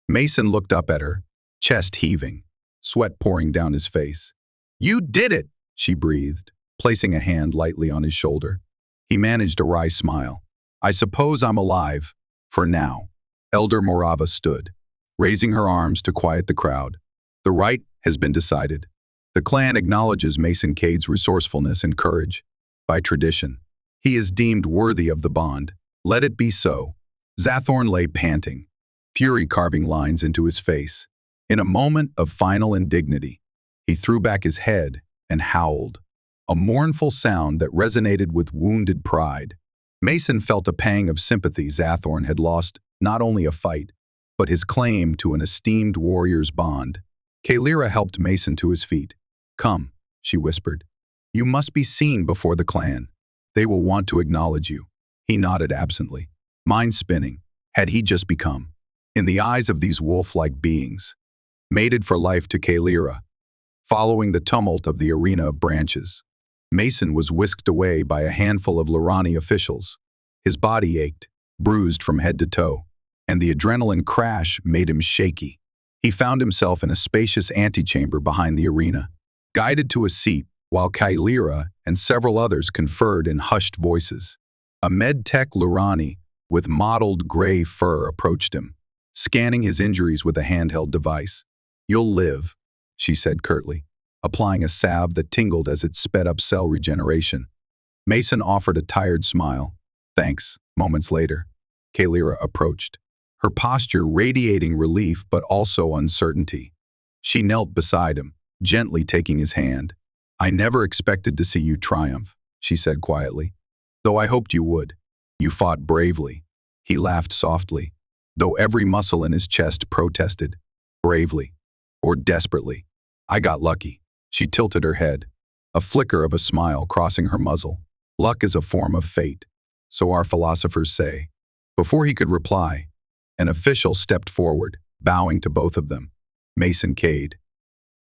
A: Mason looked up at her, chest heaving, sweat pouring down his face. "You did it!" she breathed, placing a hand lightly on his shoulder. He managed a wry smile. "I suppose I'm alive, for now." Elder Morava stood, raising her arms to quiet the crowd. "The right has been decided. The clan acknowledges Mason Kade's resourcefulness and courage. By tradition, he is deemed worthy of the bond. Let it be so." Zathorn lay panting, fury carving lines into his face. In a moment of final indignity, he threw back his head and howled, a mournful sound that resonated with wounded pride. Mason felt a pang of sympathy. Zathorn had lost not only a fight, but his claim to an esteemed warrior's bond. Kaelira helped Mason to his feet. "Come," she whispered. "You must be seen before the clan. They will want to acknowledge you." He nodded absently, mind spinning. Had he just become, in the eyes of these wolf-like beings, mated for life to Kaelira? Following the tumult of the arena of branches, Mason was whisked away by a handful of Lurani officials. His body ached, bruised from head to toe, and the adrenaline crash made him shaky. He found himself in a spacious antechamber behind the arena, guided to a seat while Kaelira and several others conferred in hushed voices. A med-tech Lurani with mottled gray fur approached him, scanning his injuries with a handheld device. "You'll live," she said curtly, applying a salve that tingled as it sped up cell regeneration. Mason offered a tired smile. "Thanks." Moments later, Kaelira approached, her posture radiating relief but also uncertainty. She knelt beside him, gently taking his hand. "I never expected to see you triumph," she said quietly. "Though I hoped you would. You fought bravely." He laughed softly, though every muscle in his chest protested. "Bravely. Or desperately. I got lucky." She tilted her head, a flicker of a smile crossing her muzzle. "Luck is a form of fate, so our philosophers say." Before he could reply, an official stepped forward, bowing to both of them. "Mason Kade."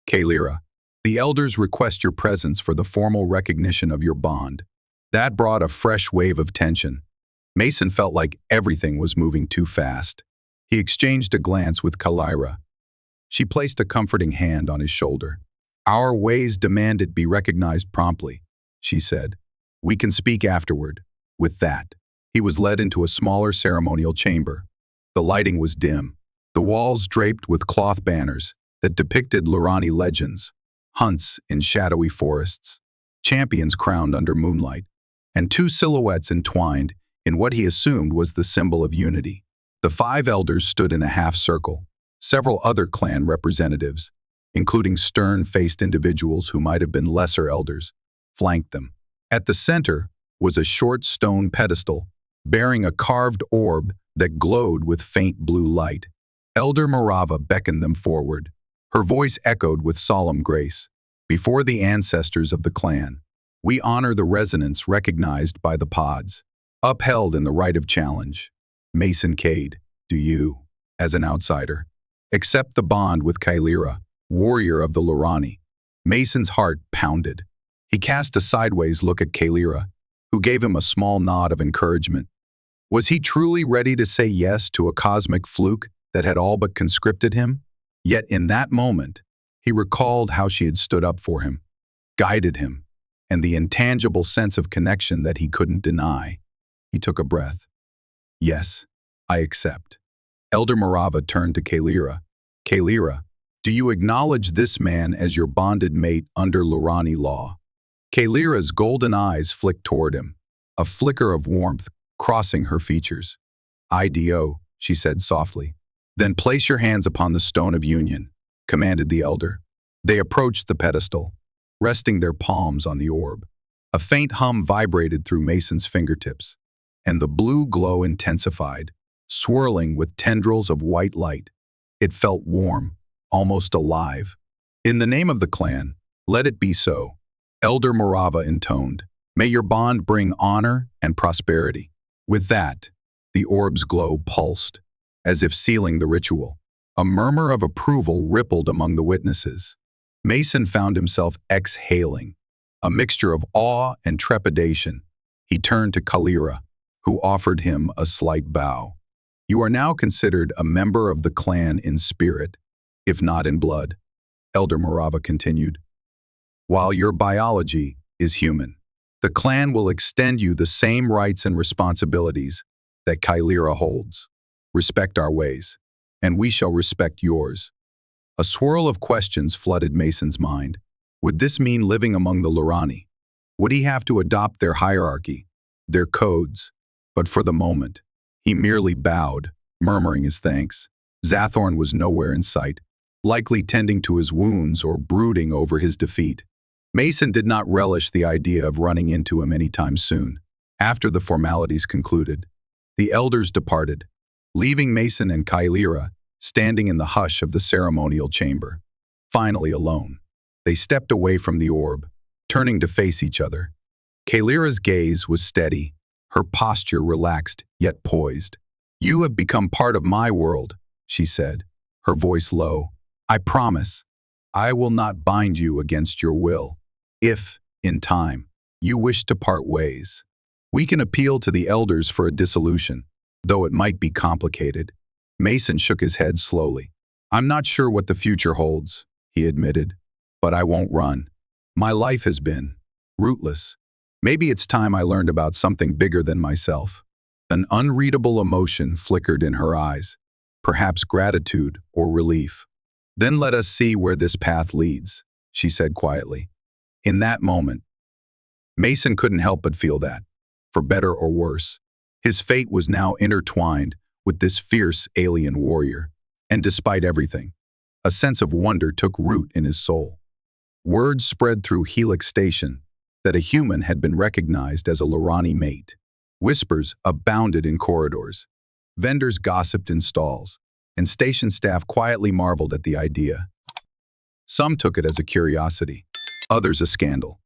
A: "Kaelira, the elders request your presence for the formal recognition of your bond." That brought a fresh wave of tension. Mason felt like everything was moving too fast. He exchanged a glance with Kaelira. She placed a comforting hand on his shoulder. "Our ways demand it be recognized promptly," she said. "We can speak afterward." With that, he was led into a smaller ceremonial chamber. The lighting was dim, the walls draped with cloth banners that depicted Lurani legends, hunts in shadowy forests, champions crowned under moonlight, and two silhouettes entwined in what he assumed was the symbol of unity. The 5 elders stood in a half circle. Several other clan representatives, including stern-faced individuals who might have been lesser elders, flanked them. At the center was a short stone pedestal bearing a carved orb that glowed with faint blue light. Elder Morava beckoned them forward. Her voice echoed with solemn grace. "Before the ancestors of the clan, we honor the resonance recognized by the pods, upheld in the right of challenge. Mason Kade, do you, as an outsider, accept the bond with Kaelira, warrior of the Lurani?" Mason's heart pounded. He cast a sideways look at Kaelira, who gave him a small nod of encouragement. Was he truly ready to say yes to a cosmic fluke that had all but conscripted him? Yet in that moment, he recalled how she had stood up for him, guided him, and the intangible sense of connection that he couldn't deny. He took a breath. "Yes, I accept." Elder Morava turned to Kaelira. "Kaelira, do you acknowledge this man as your bonded mate under Lurani law?" Kaelira's golden eyes flicked toward him, a flicker of warmth crossing her features. "I do," she said softly. "Then place your hands upon the stone of union," commanded the elder. They approached the pedestal, resting their palms on the orb. A faint hum vibrated through Mason's fingertips, and the blue glow intensified, swirling with tendrils of white light. It felt warm, almost alive. "In the name of the clan, let it be so," Elder Morava intoned. "May your bond bring honor and prosperity." With that, the orb's glow pulsed, as if sealing the ritual. A murmur of approval rippled among the witnesses. Mason found himself exhaling, a mixture of awe and trepidation. He turned to Kaelira, who offered him a slight bow. "You are now considered a member of the clan in spirit, if not in blood," Elder Morava continued. "While your biology is human, the clan will extend you the same rights and responsibilities that Kaelira holds. Respect our ways, and we shall respect yours." A swirl of questions flooded Mason's mind. Would this mean living among the Lurani? Would he have to adopt their hierarchy, their codes? But for the moment, he merely bowed, murmuring his thanks. Zathorn was nowhere in sight, likely tending to his wounds or brooding over his defeat. Mason did not relish the idea of running into him anytime soon. After the formalities concluded, the elders departed, leaving Mason and Kaelira standing in the hush of the ceremonial chamber. Finally alone, they stepped away from the orb, turning to face each other. Kaelira's gaze was steady, her posture relaxed yet poised. "You have become part of my world," she said, her voice low. "I promise, I will not bind you against your will. If, in time, you wish to part ways, we can appeal to the elders for a dissolution, though it might be complicated." Mason shook his head slowly. "I'm not sure what the future holds," he admitted, "but I won't run. My life has been rootless, Maybe it's time I learned about something bigger than myself. An unreadable emotion flickered in her eyes, perhaps gratitude or relief. Then let us see where this path leads, she said quietly. In that moment, Mason couldn't help but feel that, for better or worse, his fate was now intertwined with this fierce alien warrior. And despite everything, a sense of wonder took root in his soul. Word spread through Helix Station that a human had been recognized as a Lorani mate. Whispers abounded in corridors. Vendors gossiped in stalls, and station staff quietly marveled at the idea. Some took it as a curiosity, others a scandal.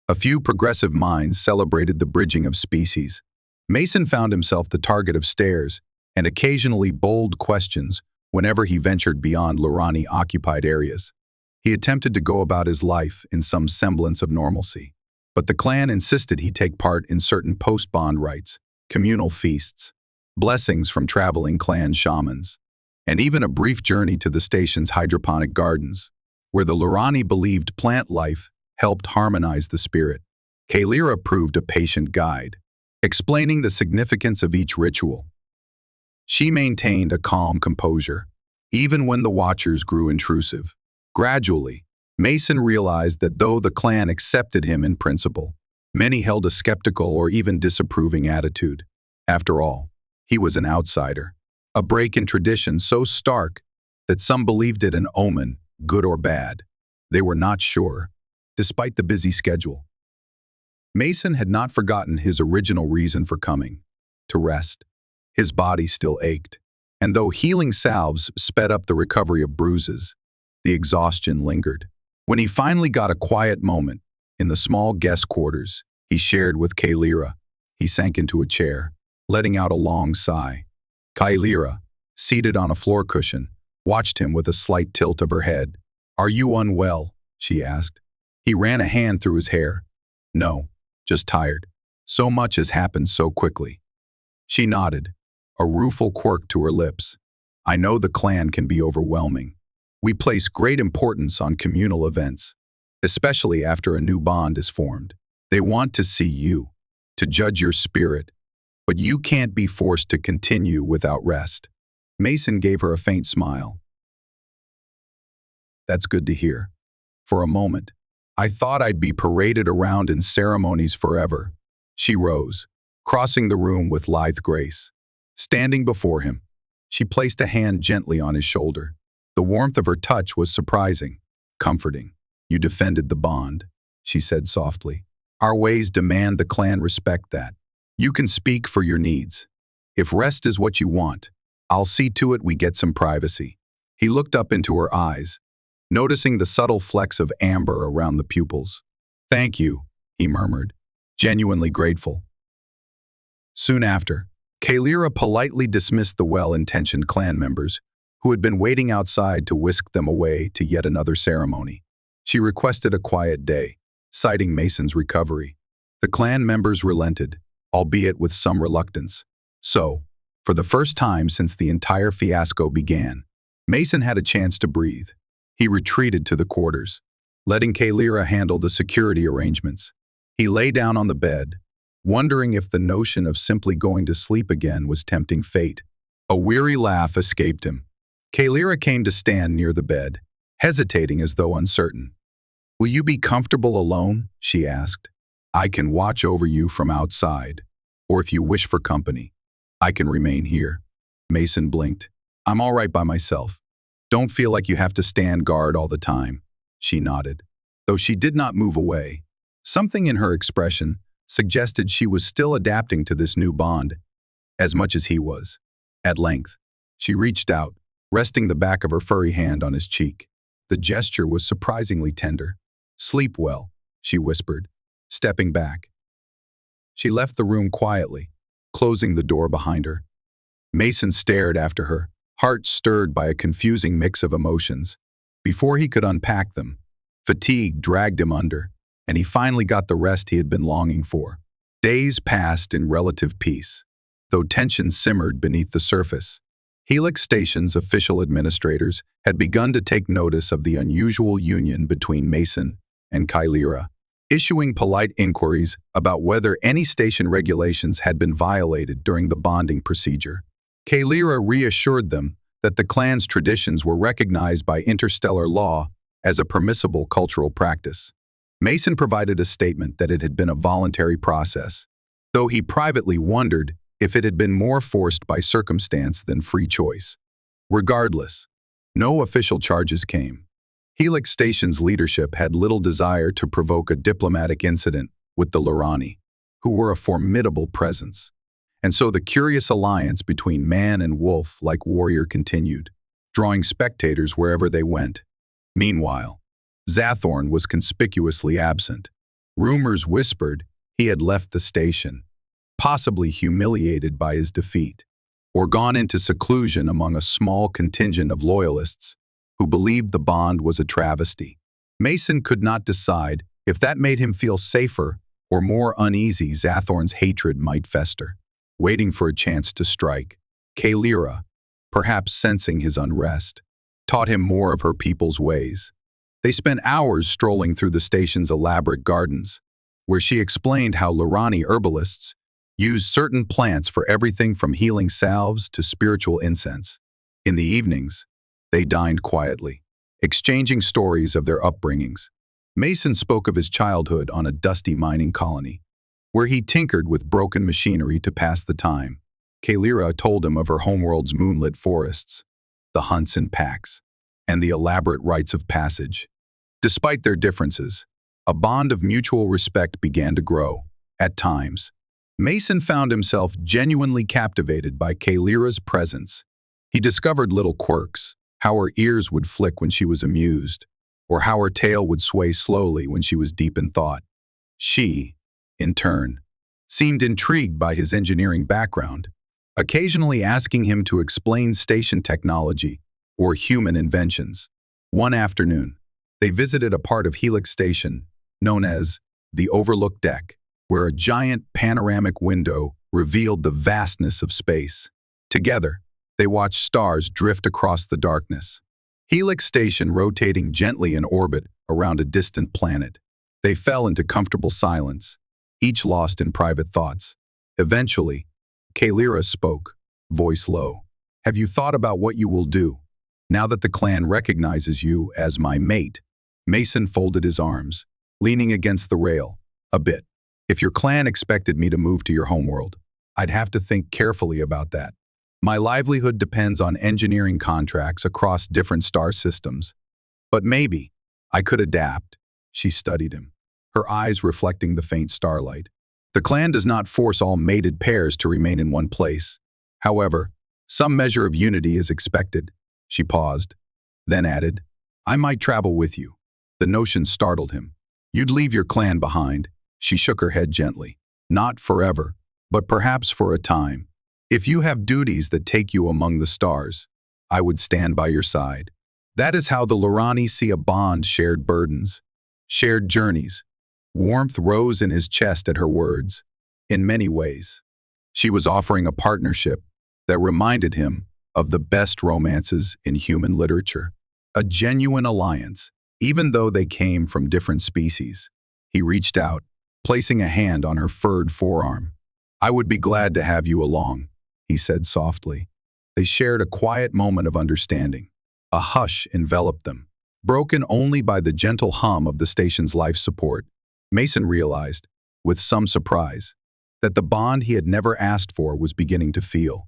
A: A few progressive minds celebrated the bridging of species. Mason found himself the target of stares and occasionally bold questions whenever he ventured beyond Lorani-occupied areas. He attempted to go about his life in some semblance of normalcy, but the clan insisted he take part in certain post-bond rites, communal feasts, blessings from traveling clan shamans, and even a brief journey to the station's hydroponic gardens, where the Lorani believed plant life helped harmonize the spirit. Kaelira proved a patient guide, explaining the significance of each ritual. She maintained a calm composure, even when the watchers grew intrusive. Gradually, Mason realized that though the clan accepted him in principle, many held a skeptical or even disapproving attitude. After all, he was an outsider, a break in tradition so stark that some believed it an omen, good or bad. They were not sure, despite the busy schedule. Mason had not forgotten his original reason for coming, to rest. His body still ached, and though healing salves sped up the recovery of bruises, the exhaustion lingered. When he finally got a quiet moment in the small guest quarters he shared with Kaelira, he sank into a chair, letting out a long sigh. Kaelira, seated on a floor cushion, watched him with a slight tilt of her head. "Are you unwell?" she asked. He ran a hand through his hair. "No, just tired. So much has happened so quickly." She nodded, a rueful quirk to her lips. "I know the clan can be overwhelming. We place great importance on communal events, especially after a new bond is formed. They want to see you, to judge your spirit, but you can't be forced to continue without rest." Mason gave her a faint smile. "That's good to hear. For a moment, I thought I'd be paraded around in ceremonies forever." She rose, crossing the room with lithe grace. Standing before him, she placed a hand gently on his shoulder. The warmth of her touch was surprising, comforting. "You defended the bond," she said softly. "Our ways demand the clan respect that. You can speak for your needs. If rest is what you want, I'll see to it we get some privacy." He looked up into her eyes, noticing the subtle flecks of amber around the pupils. "Thank you," he murmured, genuinely grateful. Soon after, Kaelira politely dismissed the well-intentioned clan members who had been waiting outside to whisk them away to yet another ceremony. She requested a quiet day, citing Mason's recovery. The clan members relented, albeit with some reluctance. So, for the first time since the entire fiasco began, Mason had a chance to breathe. He retreated to the quarters, letting Kaelira handle the security arrangements. He lay down on the bed, wondering if the notion of simply going to sleep again was tempting fate. A weary laugh escaped him. Kaelira came to stand near the bed, hesitating as though uncertain. "Will you be comfortable alone?" she asked. "I can watch over you from outside, or if you wish for company, I can remain here." Mason blinked. "I'm all right by myself. Don't feel like you have to stand guard all the time." She nodded, though she did not move away. Something in her expression suggested she was still adapting to this new bond, as much as he was. At length, she reached out, resting the back of her furry hand on his cheek. The gesture was surprisingly tender. "Sleep well," she whispered, stepping back. She left the room quietly, closing the door behind her. Mason stared after her, heart stirred by a confusing mix of emotions. Before he could unpack them, fatigue dragged him under, and he finally got the rest he had been longing for. Days passed in relative peace, though tension simmered beneath the surface. Helix Station's official administrators had begun to take notice of the unusual union between Mason and Kaelira. issuing polite inquiries about whether any station regulations had been violated during the bonding procedure. Kaelira reassured them that the clan's traditions were recognized by interstellar law as a permissible cultural practice. Mason provided a statement that it had been a voluntary process, though he privately wondered if it had been more forced by circumstance than free choice. Regardless, no official charges came. Helix Station's leadership had little desire to provoke a diplomatic incident with the Lurani, who were a formidable presence. And so the curious alliance between man and wolf-like warrior continued, drawing spectators wherever they went. Meanwhile, Zathorn was conspicuously absent. Rumors whispered he had left the station, possibly humiliated by his defeat, or gone into seclusion among a small contingent of loyalists who believed the bond was a travesty. Mason could not decide if that made him feel safer or more uneasy. Zathorn's hatred might fester, waiting for a chance to strike. Kaelira, perhaps sensing his unrest, taught him more of her people's ways. They spent hours strolling through the station's elaborate gardens, where she explained how Lurani herbalists used certain plants for everything from healing salves to spiritual incense. In the evenings, they dined quietly, exchanging stories of their upbringings. Mason spoke of his childhood on a dusty mining colony, where he tinkered with broken machinery to pass the time. Kaelira told him of her homeworld's moonlit forests, the hunts in packs, and the elaborate rites of passage. Despite their differences, a bond of mutual respect began to grow. At times, Mason found himself genuinely captivated by Kaelira's presence. He discovered little quirks, how her ears would flick when she was amused, or how her tail would sway slowly when she was deep in thought. She, in turn, seemed intrigued by his engineering background, occasionally asking him to explain station technology or human inventions. One afternoon, they visited a part of Helix Station known as the Overlook Deck, where a giant panoramic window revealed the vastness of space. Together, they watched stars drift across the darkness. Helix Station rotating gently in orbit around a distant planet. They fell into comfortable silence, each lost in private thoughts. Eventually, Kaelira spoke, voice low. "Have you thought about what you will do, now that the clan recognizes you as my mate?" Mason folded his arms, leaning against the rail, a bit. "If your clan expected me to move to your homeworld, I'd have to think carefully about that. My livelihood depends on engineering contracts across different star systems. But maybe I could adapt." She studied him, her eyes reflecting the faint starlight. "The clan does not force all mated pairs to remain in one place. However, some measure of unity is expected." She paused, then added, "I might travel with you." The notion startled him. "You'd leave your clan behind?" She shook her head gently. "Not forever, but perhaps for a time. If you have duties that take you among the stars, I would stand by your side." That is how the Lurani see a bond: shared burdens, shared journeys. Warmth rose in his chest at her words. In many ways, she was offering a partnership that reminded him of the best romances in human literature. A genuine alliance, even though they came from different species. He reached out, placing a hand on her furred forearm. "I would be glad to have you along," he said softly. They shared a quiet moment of understanding. A hush enveloped them, broken only by the gentle hum of the station's life support. Mason realized, with some surprise, that the bond he had never asked for was beginning to feel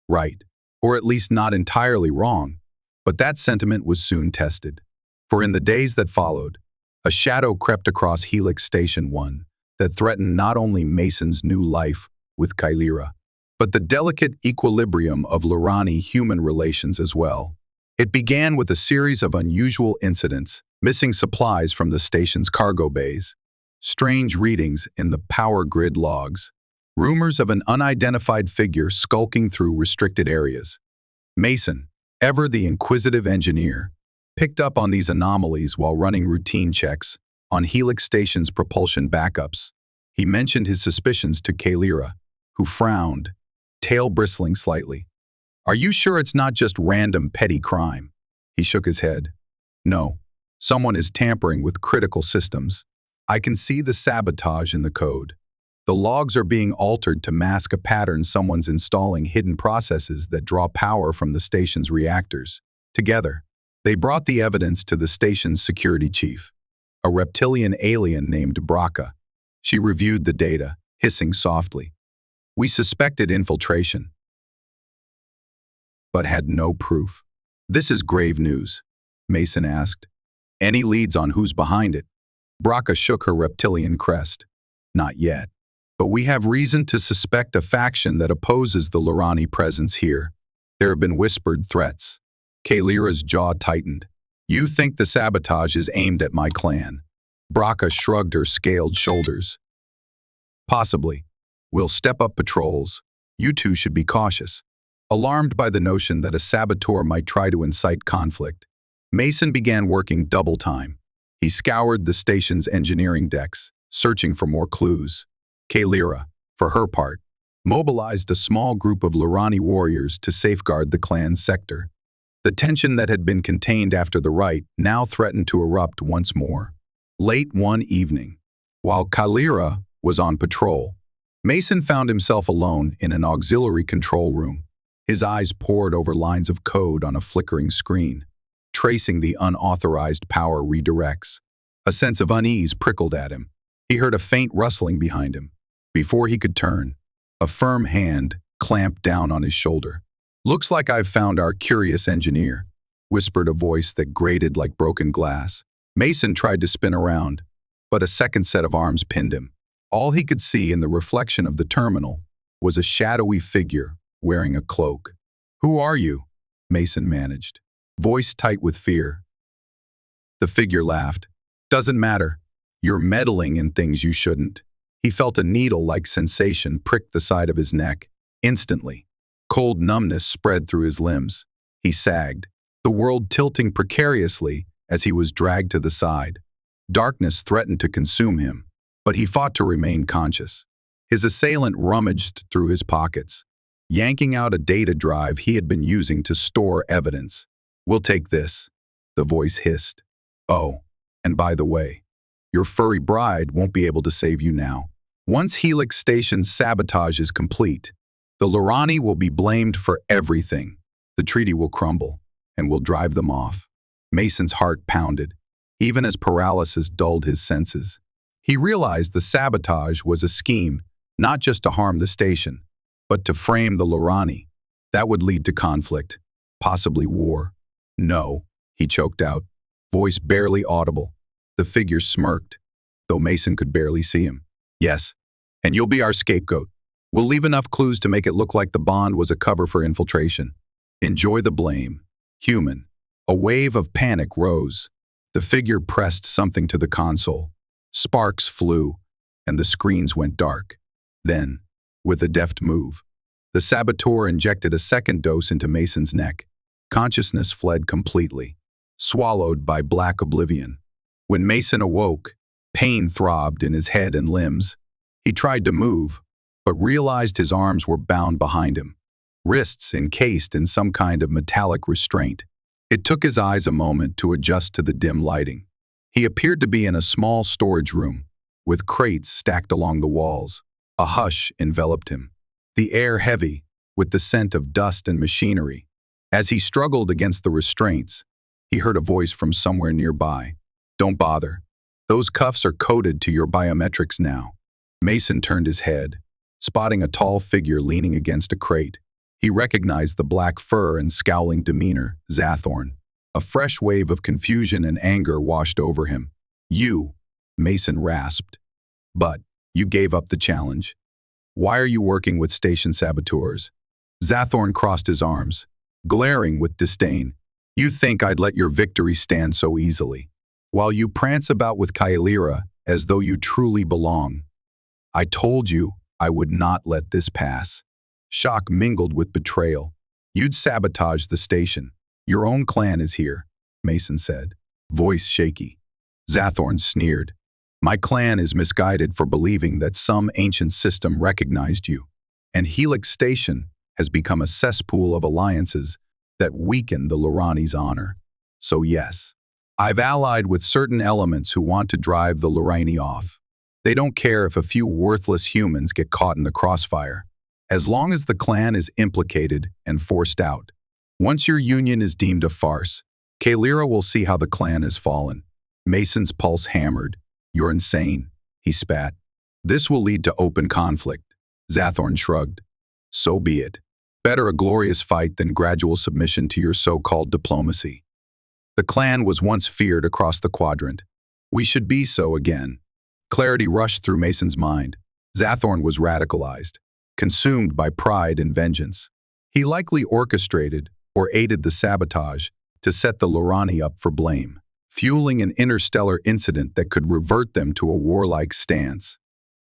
A: right, or at least not entirely wrong. But that sentiment was soon tested. For in the days that followed, a shadow crept across Helix Station 1 that threatened not only Mason's new life with Kaelira, but the delicate equilibrium of Lurani-human relations as well. It began with a series of unusual incidents, missing supplies from the station's cargo bays, strange readings in the power grid logs, rumors of an unidentified figure skulking through restricted areas. Mason, ever the inquisitive engineer, picked up on these anomalies while running routine checks on Helix Station's propulsion backups. He mentioned his suspicions to Kaelira, who frowned, tail bristling slightly. "Are you sure it's not just random petty crime?" He shook his head. "No, someone is tampering with critical systems." I can see the sabotage in the code. The logs are being altered to mask a pattern someone's installing hidden processes that draw power from the station's reactors. Together, they brought the evidence to the station's security chief, a reptilian alien named Braca. She reviewed the data, hissing softly. We suspected infiltration, but had no proof. This is grave news, Mason asked. Any leads on who's behind it? Braca shook her reptilian crest. Not yet. But we have reason to suspect a faction that opposes the Lorani presence here. There have been whispered threats. Kaelira's jaw tightened. You think the sabotage is aimed at my clan? Braca shrugged her scaled shoulders. Possibly. We'll step up patrols. You two should be cautious. Alarmed by the notion that a saboteur might try to incite conflict, Mason began working double time. He scoured the station's engineering decks, searching for more clues. Kaelira, for her part, mobilized a small group of Lorani warriors to safeguard the clan's sector. The tension that had been contained after the rite now threatened to erupt once more. Late one evening, while Kaelira was on patrol, Mason found himself alone in an auxiliary control room. His eyes pored over lines of code on a flickering screen, tracing the unauthorized power redirects. A sense of unease prickled at him. He heard a faint rustling behind him. Before he could turn, a firm hand clamped down on his shoulder. Looks like I've found our curious engineer, whispered a voice that grated like broken glass. Mason tried to spin around, but a second set of arms pinned him. All he could see in the reflection of the terminal was a shadowy figure wearing a cloak. Who are you? Mason managed, voice tight with fear. The figure laughed. Doesn't matter. You're meddling in things you shouldn't. He felt a needle-like sensation prick the side of his neck. Instantly, cold numbness spread through his limbs. He sagged, the world tilting precariously as he was dragged to the side. Darkness threatened to consume him, but he fought to remain conscious. His assailant rummaged through his pockets, yanking out a data drive he had been using to store evidence. We'll take this, the voice hissed. Oh, and by the way, your furry bride won't be able to save you now. Once Helix Station's sabotage is complete, the Lorani will be blamed for everything. The treaty will crumble, and will drive them off. Mason's heart pounded, even as paralysis dulled his senses. He realized the sabotage was a scheme not just to harm the station, but to frame the Lorani. That would lead to conflict, possibly war. No, he choked out, voice barely audible. The figure smirked, though Mason could barely see him. Yes, and you'll be our scapegoat. We'll leave enough clues to make it look like the bond was a cover for infiltration. Enjoy the blame. Human. A wave of panic rose. The figure pressed something to the console. Sparks flew, and the screens went dark. Then, with a deft move, the saboteur injected a second dose into Mason's neck. Consciousness fled completely, swallowed by black oblivion. When Mason awoke, pain throbbed in his head and limbs. He tried to move, but realized his arms were bound behind him, wrists encased in some kind of metallic restraint. It took his eyes a moment to adjust to the dim lighting. He appeared to be in a small storage room, with crates stacked along the walls. A hush enveloped him, the air heavy with the scent of dust and machinery. As he struggled against the restraints, he heard a voice from somewhere nearby. Don't bother. Those cuffs are coded to your biometrics now. Mason turned his head, spotting a tall figure leaning against a crate. He recognized the black fur and scowling demeanor, Zathorn. A fresh wave of confusion and anger washed over him. You, Mason rasped. But you gave up the challenge. Why are you working with station saboteurs? Zathorn crossed his arms, glaring with disdain. You think I'd let your victory stand so easily, while you prance about with Kaelira as though you truly belong. I told you I would not let this pass. Shock mingled with betrayal. You'd sabotage the station. Your own clan is here, Mason said, voice shaky. Zathorn sneered. My clan is misguided for believing that some ancient system recognized you, and Helix Station has become a cesspool of alliances that weaken the Lorani's honor. So yes, I've allied with certain elements who want to drive the Lorraine off. They don't care if a few worthless humans get caught in the crossfire, as long as the clan is implicated and forced out. Once your union is deemed a farce, Kaelira will see how the clan has fallen. Mason's pulse hammered. You're insane, he spat. This will lead to open conflict. Zathorn shrugged. So be it. Better a glorious fight than gradual submission to your so-called diplomacy. The clan was once feared across the quadrant. We should be so again. Clarity rushed through Mason's mind. Zathorn was radicalized, consumed by pride and vengeance. He likely orchestrated or aided the sabotage to set the Lorani up for blame, fueling an interstellar incident that could revert them to a warlike stance.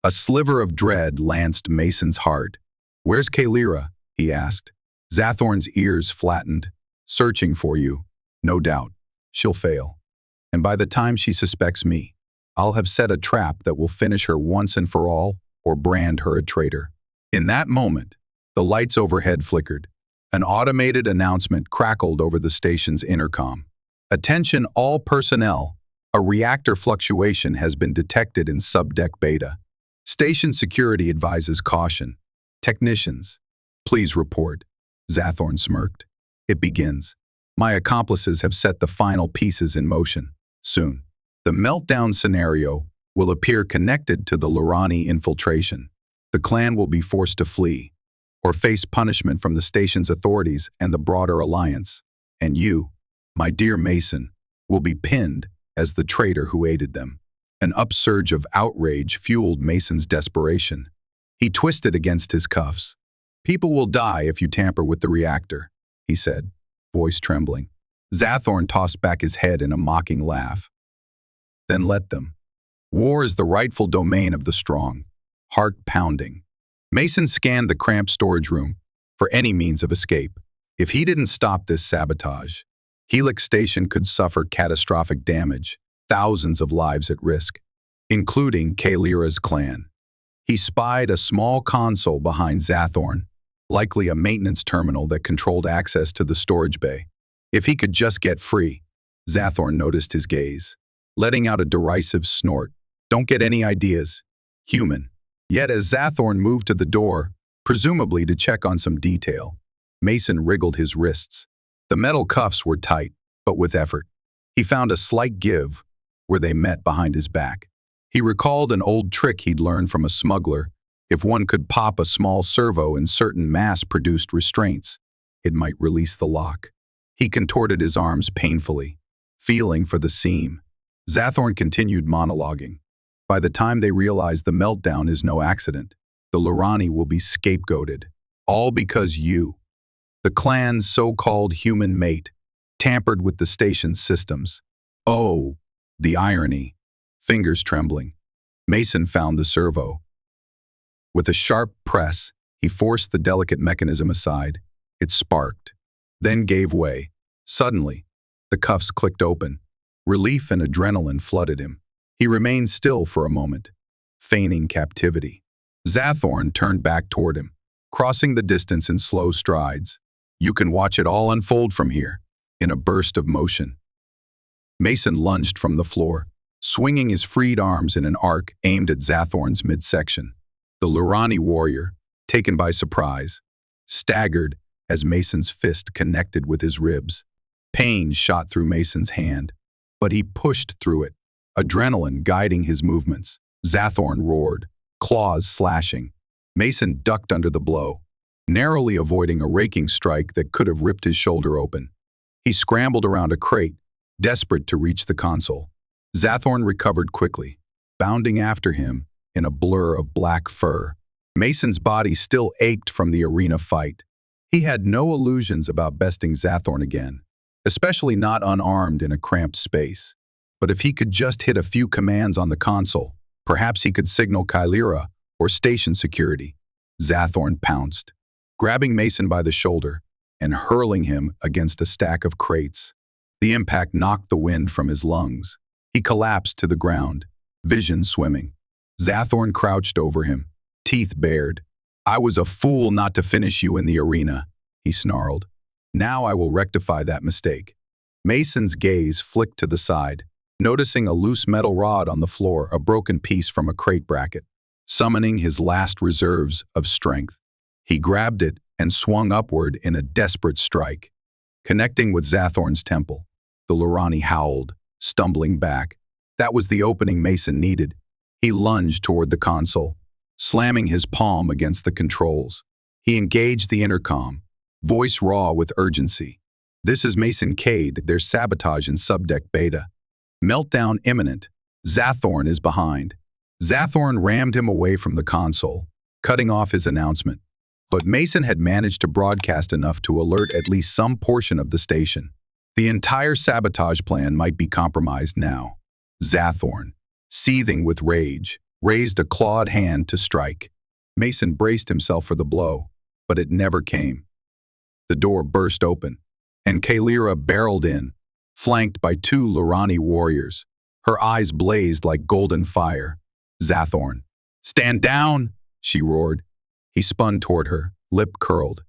A: A sliver of dread lanced Mason's heart. Where's Kaelira? He asked. Zathorn's ears flattened. Searching for you. No doubt. She'll fail. And by the time she suspects me, I'll have set a trap that will finish her once and for all or brand her a traitor. In that moment, the lights overhead flickered. An automated announcement crackled over the station's intercom. Attention all personnel. A reactor fluctuation has been detected in subdeck beta. Station security advises caution. Technicians, please report. Zathorn smirked. It begins. My accomplices have set the final pieces in motion. Soon, the meltdown scenario will appear connected to the Lorani infiltration. The clan will be forced to flee, or face punishment from the station's authorities and the broader alliance. And you, my dear Mason, will be pinned as the traitor who aided them. An upsurge of outrage fueled Mason's desperation. He twisted against his cuffs. People will die if you tamper with the reactor, he said, voice trembling. Zathorn tossed back his head in a mocking laugh. Then let them. War is the rightful domain of the strong. Heart pounding. Mason scanned the cramped storage room for any means of escape. If he didn't stop this sabotage, Helix Station could suffer catastrophic damage, thousands of lives at risk, including Kaelira's clan. He spied a small console behind Zathorn, likely a maintenance terminal that controlled access to the storage bay. If he could just get free, Zathorn noticed his gaze, letting out a derisive snort. Don't get any ideas. Human. Yet as Zathorn moved to the door, presumably to check on some detail, Mason wriggled his wrists. The metal cuffs were tight, but with effort. He found a slight give where they met behind his back. He recalled an old trick he'd learned from a smuggler. If one could pop a small servo in certain mass-produced restraints, it might release the lock. He contorted his arms painfully, feeling for the seam. Zathorn continued monologuing. By the time they realize the meltdown is no accident, the Lorani will be scapegoated. All because you, the clan's so-called human mate, tampered with the station's systems. Oh, the irony. Fingers trembling. Mason found the servo. With a sharp press, he forced the delicate mechanism aside. It sparked, then gave way. Suddenly, the cuffs clicked open. Relief and adrenaline flooded him. He remained still for a moment, feigning captivity. Zathorn turned back toward him, crossing the distance in slow strides. You can watch it all unfold from here, in a burst of motion. Mason lunged from the floor, swinging his freed arms in an arc aimed at Zathorn's midsection. The Lorani warrior, taken by surprise, staggered as Mason's fist connected with his ribs. Pain shot through Mason's hand, but he pushed through it, adrenaline guiding his movements. Zathorn roared, claws slashing. Mason ducked under the blow, narrowly avoiding a raking strike that could have ripped his shoulder open. He scrambled around a crate, desperate to reach the console. Zathorn recovered quickly, bounding after him in a blur of black fur. Mason's body still ached from the arena fight. He had no illusions about besting Zathorn again, especially not unarmed in a cramped space. But if he could just hit a few commands on the console, perhaps he could signal Kaelira or station security. Zathorn pounced, grabbing Mason by the shoulder and hurling him against a stack of crates. The impact knocked the wind from his lungs. He collapsed to the ground, vision swimming. Zathorn crouched over him, teeth bared. I was a fool not to finish you in the arena, he snarled. Now I will rectify that mistake. Mason's gaze flicked to the side, noticing a loose metal rod on the floor, a broken piece from a crate bracket. Summoning his last reserves of strength, he grabbed it and swung upward in a desperate strike. Connecting with Zathorn's temple, the Lurani howled, stumbling back. That was the opening Mason needed. He lunged toward the console, slamming his palm against the controls. He engaged the intercom, voice raw with urgency. "This is Mason Kade. There's sabotage in subdeck beta. Meltdown imminent. Zathorn is behind." Zathorn rammed him away from the console, cutting off his announcement. But Mason had managed to broadcast enough to alert at least some portion of the station. The entire sabotage plan might be compromised now. Zathorn, seething with rage, raised a clawed hand to strike. Mason braced himself for the blow, but it never came. The door burst open, and Kaelira barreled in, flanked by two Lurani warriors. Her eyes blazed like golden fire. "Zathorn, stand down!" she roared. He spun toward her, lip curled.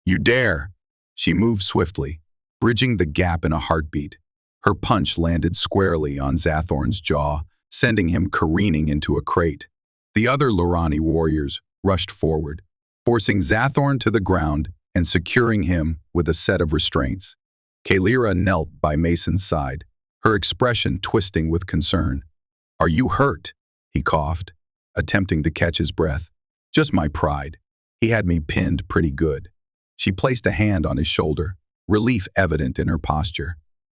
A: "You dare!" She moved swiftly, bridging the gap in a heartbeat. Her punch landed squarely on Zathorn's jaw, sending him careening into a crate. The other Lurani warriors rushed forward, forcing Zathorn to the ground and securing him with a set of restraints. Kaelira knelt by Mason's side, her expression twisting with concern. "Are you hurt?" he coughed, attempting to catch his breath. "Just my pride. He had me pinned pretty good." She placed a hand on his shoulder, relief evident in her posture.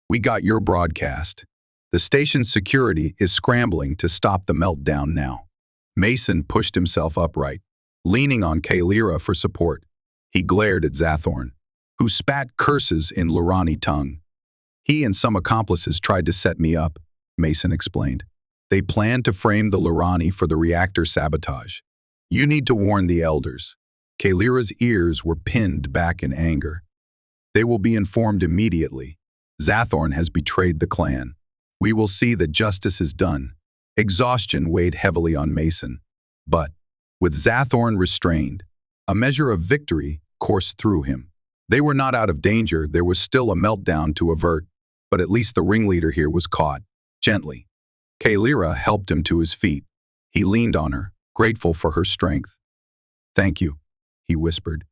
A: "We got your broadcast. The station's security is scrambling to stop the meltdown now." Mason pushed himself upright, leaning on Kaelira for support. He glared at Zathorn, who spat curses in Lurani tongue. "He and some accomplices tried to set me up," Mason explained. "They planned to frame the Lurani for the reactor sabotage. You need to warn the elders." Kaelira's ears were pinned back in anger. "They will be informed immediately. Zathorn has betrayed the clan. We will see that justice is done." Exhaustion weighed heavily on Mason. But, with Zathorn restrained, a measure of victory coursed through him. They were not out of danger. There was still a meltdown to avert, but at least the ringleader here was caught, gently. Kaelira helped him to his feet. He leaned on her, grateful for her strength. "Thank you," he whispered.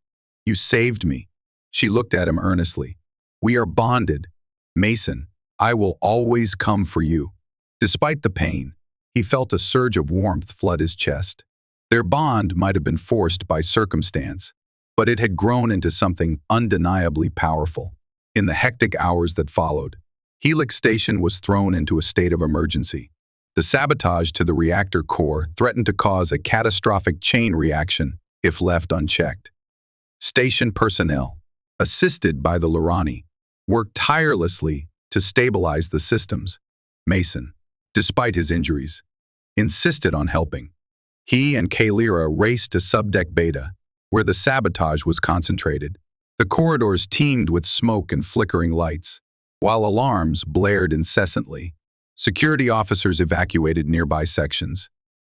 A: "You saved me." She looked at him earnestly. "We are bonded. Mason, I will always come for you." Despite the pain, he felt a surge of warmth flood his chest. Their bond might have been forced by circumstance, but it had grown into something undeniably powerful. In the hectic hours that followed, Helix Station was thrown into a state of emergency. The sabotage to the reactor core threatened to cause a catastrophic chain reaction if left unchecked. Station personnel, assisted by the Lurani, worked tirelessly to stabilize the systems. Mason, despite his injuries, insisted on helping. He and Kaelira raced to subdeck beta, where the sabotage was concentrated. The corridors teemed with smoke and flickering lights, while alarms blared incessantly. Security officers evacuated nearby sections,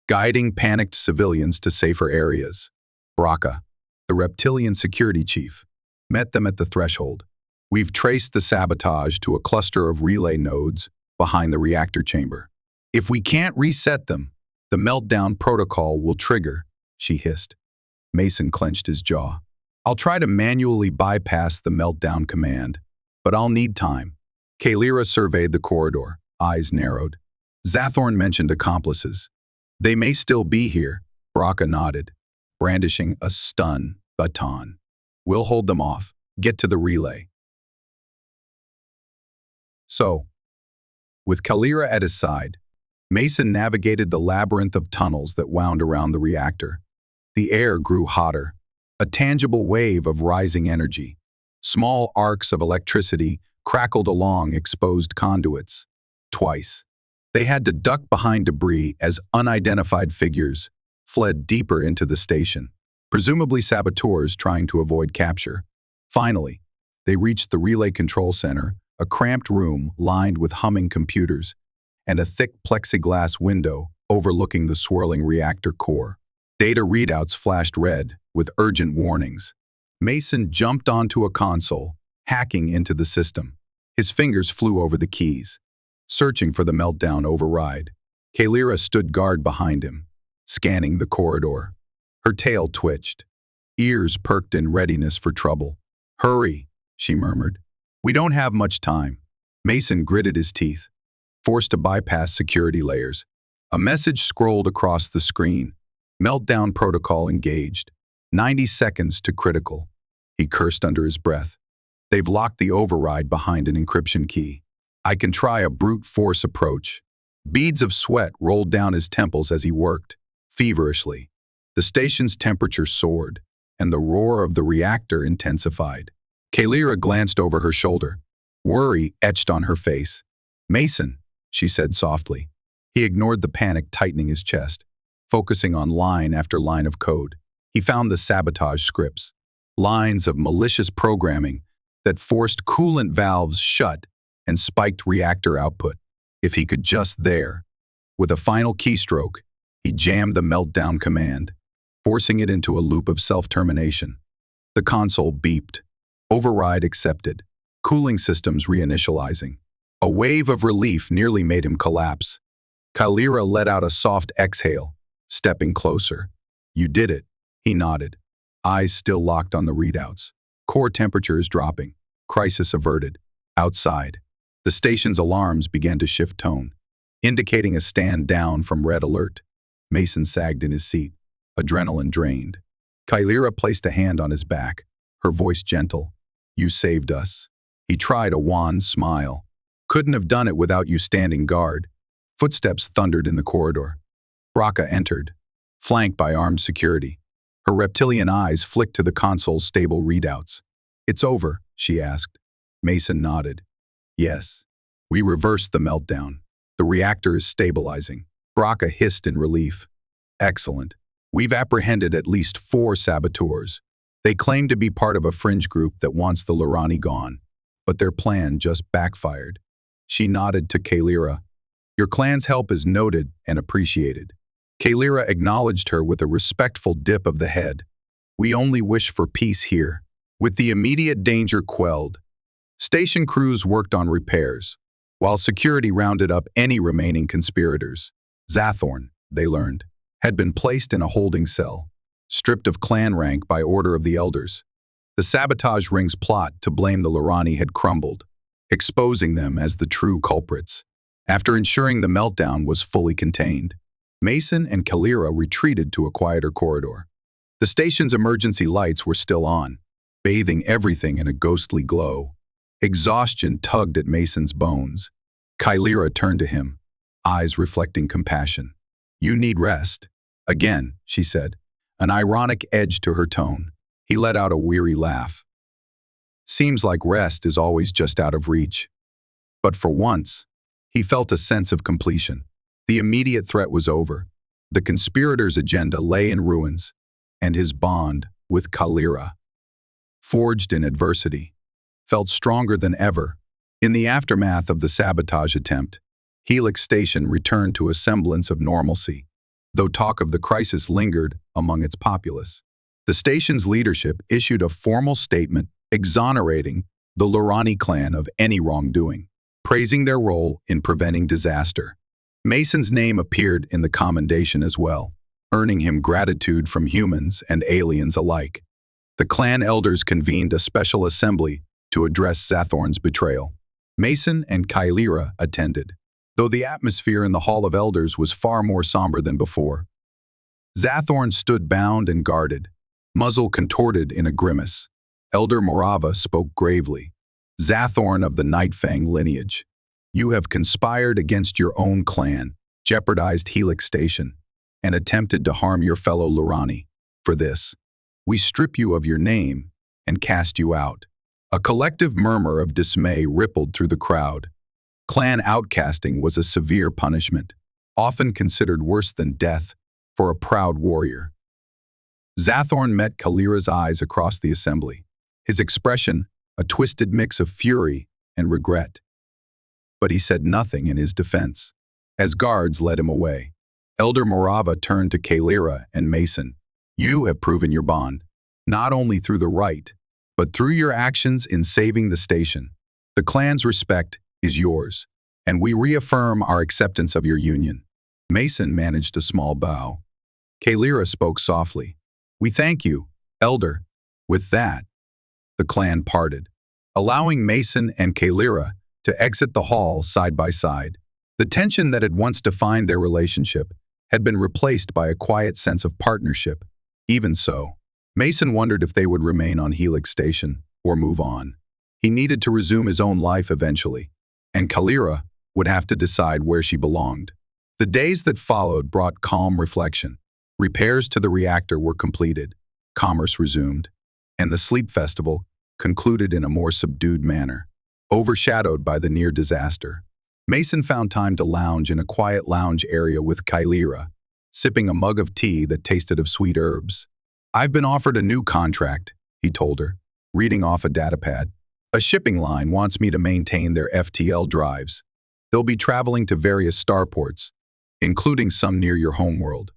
A: guiding panicked civilians to safer areas. Braca, the reptilian security chief, met them at the threshold. "We've traced the sabotage to a cluster of relay nodes behind the reactor chamber. If we can't reset them, the meltdown protocol will trigger," she hissed. Mason clenched his jaw. "I'll try to manually bypass the meltdown command, but I'll need time." Kaelira surveyed the corridor, eyes narrowed. Zathorn mentioned accomplices. "They may still be here," Braca nodded, brandishing a stun baton. "We'll hold them off. Get to the relay." So, with Kaelira at his side, Mason navigated the labyrinth of tunnels that wound around the reactor. The air grew hotter, a tangible wave of rising energy. Small arcs of electricity crackled along exposed conduits. Twice, they had to duck behind debris as unidentified figures fled deeper into the station, presumably saboteurs trying to avoid capture. Finally, they reached the relay control center, a cramped room lined with humming computers, and a thick plexiglass window overlooking the swirling reactor core. Data readouts flashed red with urgent warnings. Mason jumped onto a console, hacking into the system. His fingers flew over the keys, searching for the meltdown override. Kaelira stood guard behind him, scanning the corridor. Her tail twitched, ears perked in readiness for trouble. "Hurry," she murmured. "We don't have much time." Mason gritted his teeth, forced to bypass security layers. A message scrolled across the screen. Meltdown protocol engaged. 90 seconds to critical. He cursed under his breath. They've locked the override behind an encryption key. I can try a brute force approach. Beads of sweat rolled down his temples as he worked, feverishly. The station's temperature soared, and the roar of the reactor intensified. Kaelira glanced over her shoulder, worry etched on her face. "Mason," she said softly. He ignored the panic tightening his chest, focusing on line after line of code. He found the sabotage scripts, lines of malicious programming that forced coolant valves shut and spiked reactor output. If he could just there. With a final keystroke, he jammed the meltdown command, forcing it into a loop of self-termination. The console beeped. Override accepted. Cooling systems reinitializing. A wave of relief nearly made him collapse. Kaelira let out a soft exhale, stepping closer. "You did it," he nodded, eyes still locked on the readouts. Core temperature is dropping. Crisis averted. Outside, the station's alarms began to shift tone, indicating a stand down from red alert. Mason sagged in his seat, adrenaline drained. Kaelira placed a hand on his back, her voice gentle. "You saved us." He tried a wan smile. "Couldn't have done it without you standing guard." Footsteps thundered in the corridor. Braca entered, flanked by armed security. Her reptilian eyes flicked to the console's stable readouts. "It's over," she asked. Mason nodded. "Yes. We reversed the meltdown. The reactor is stabilizing." Braca hissed in relief. "Excellent. We've apprehended at least 4 saboteurs. They claim to be part of a fringe group that wants the Lurani gone, but their plan just backfired." She nodded to Kaelira. "Your clan's help is noted and appreciated." Kaelira acknowledged her with a respectful dip of the head. "We only wish for peace here." With the immediate danger quelled, station crews worked on repairs, while security rounded up any remaining conspirators. Zathorn, they learned, had been placed in a holding cell, stripped of clan rank by order of the elders. The sabotage ring's plot to blame the Lurani had crumbled, exposing them as the true culprits. After ensuring the meltdown was fully contained, Mason and Kaelira retreated to a quieter corridor. The station's emergency lights were still on, bathing everything in a ghostly glow. Exhaustion tugged at Mason's bones. Kaelira turned to him, eyes reflecting compassion. "You need rest." "Again," she said, an ironic edge to her tone. He let out a weary laugh. "Seems like rest is always just out of reach." But for once, he felt a sense of completion. The immediate threat was over. The conspirators' agenda lay in ruins, and his bond with Kaelira, forged in adversity, felt stronger than ever. In the aftermath of the sabotage attempt, Helix Station returned to a semblance of normalcy, though talk of the crisis lingered among its populace. The station's leadership issued a formal statement exonerating the Lurani clan of any wrongdoing, praising their role in preventing disaster. Mason's name appeared in the commendation as well, earning him gratitude from humans and aliens alike. The clan elders convened a special assembly to address Zathorn's betrayal. Mason and Kaelira attended, though the atmosphere in the Hall of Elders was far more somber than before. Zathorn stood bound and guarded, muzzle contorted in a grimace. Elder Morava spoke gravely. "Zathorn of the Nightfang lineage, you have conspired against your own clan, jeopardized Helix Station, and attempted to harm your fellow Lurani. For this, we strip you of your name and cast you out." A collective murmur of dismay rippled through the crowd. Clan outcasting was a severe punishment, often considered worse than death for a proud warrior. Zathorn met Kaelira's eyes across the assembly, his expression a twisted mix of fury and regret. But he said nothing in his defense. As guards led him away, Elder Morava turned to Kaelira and Mason. "You have proven your bond, not only through the right, but through your actions in saving the station. The clan's respect is yours, and we reaffirm our acceptance of your union." Mason managed a small bow. Kaelira spoke softly. "We thank you, Elder." With that, the clan parted, allowing Mason and Kaelira to exit the hall side by side. The tension that had once defined their relationship had been replaced by a quiet sense of partnership. Even so, Mason wondered if they would remain on Helix Station or move on. He needed to resume his own life eventually, and Kaelira would have to decide where she belonged. The days that followed brought calm reflection. Repairs to the reactor were completed, commerce resumed, and the sleep festival concluded in a more subdued manner, overshadowed by the near disaster. Mason found time to lounge in a quiet lounge area with Kaelira, sipping a mug of tea that tasted of sweet herbs. "I've been offered a new contract," he told her, reading off a datapad. "A shipping line wants me to maintain their FTL drives. They'll be traveling to various starports, including some near your homeworld."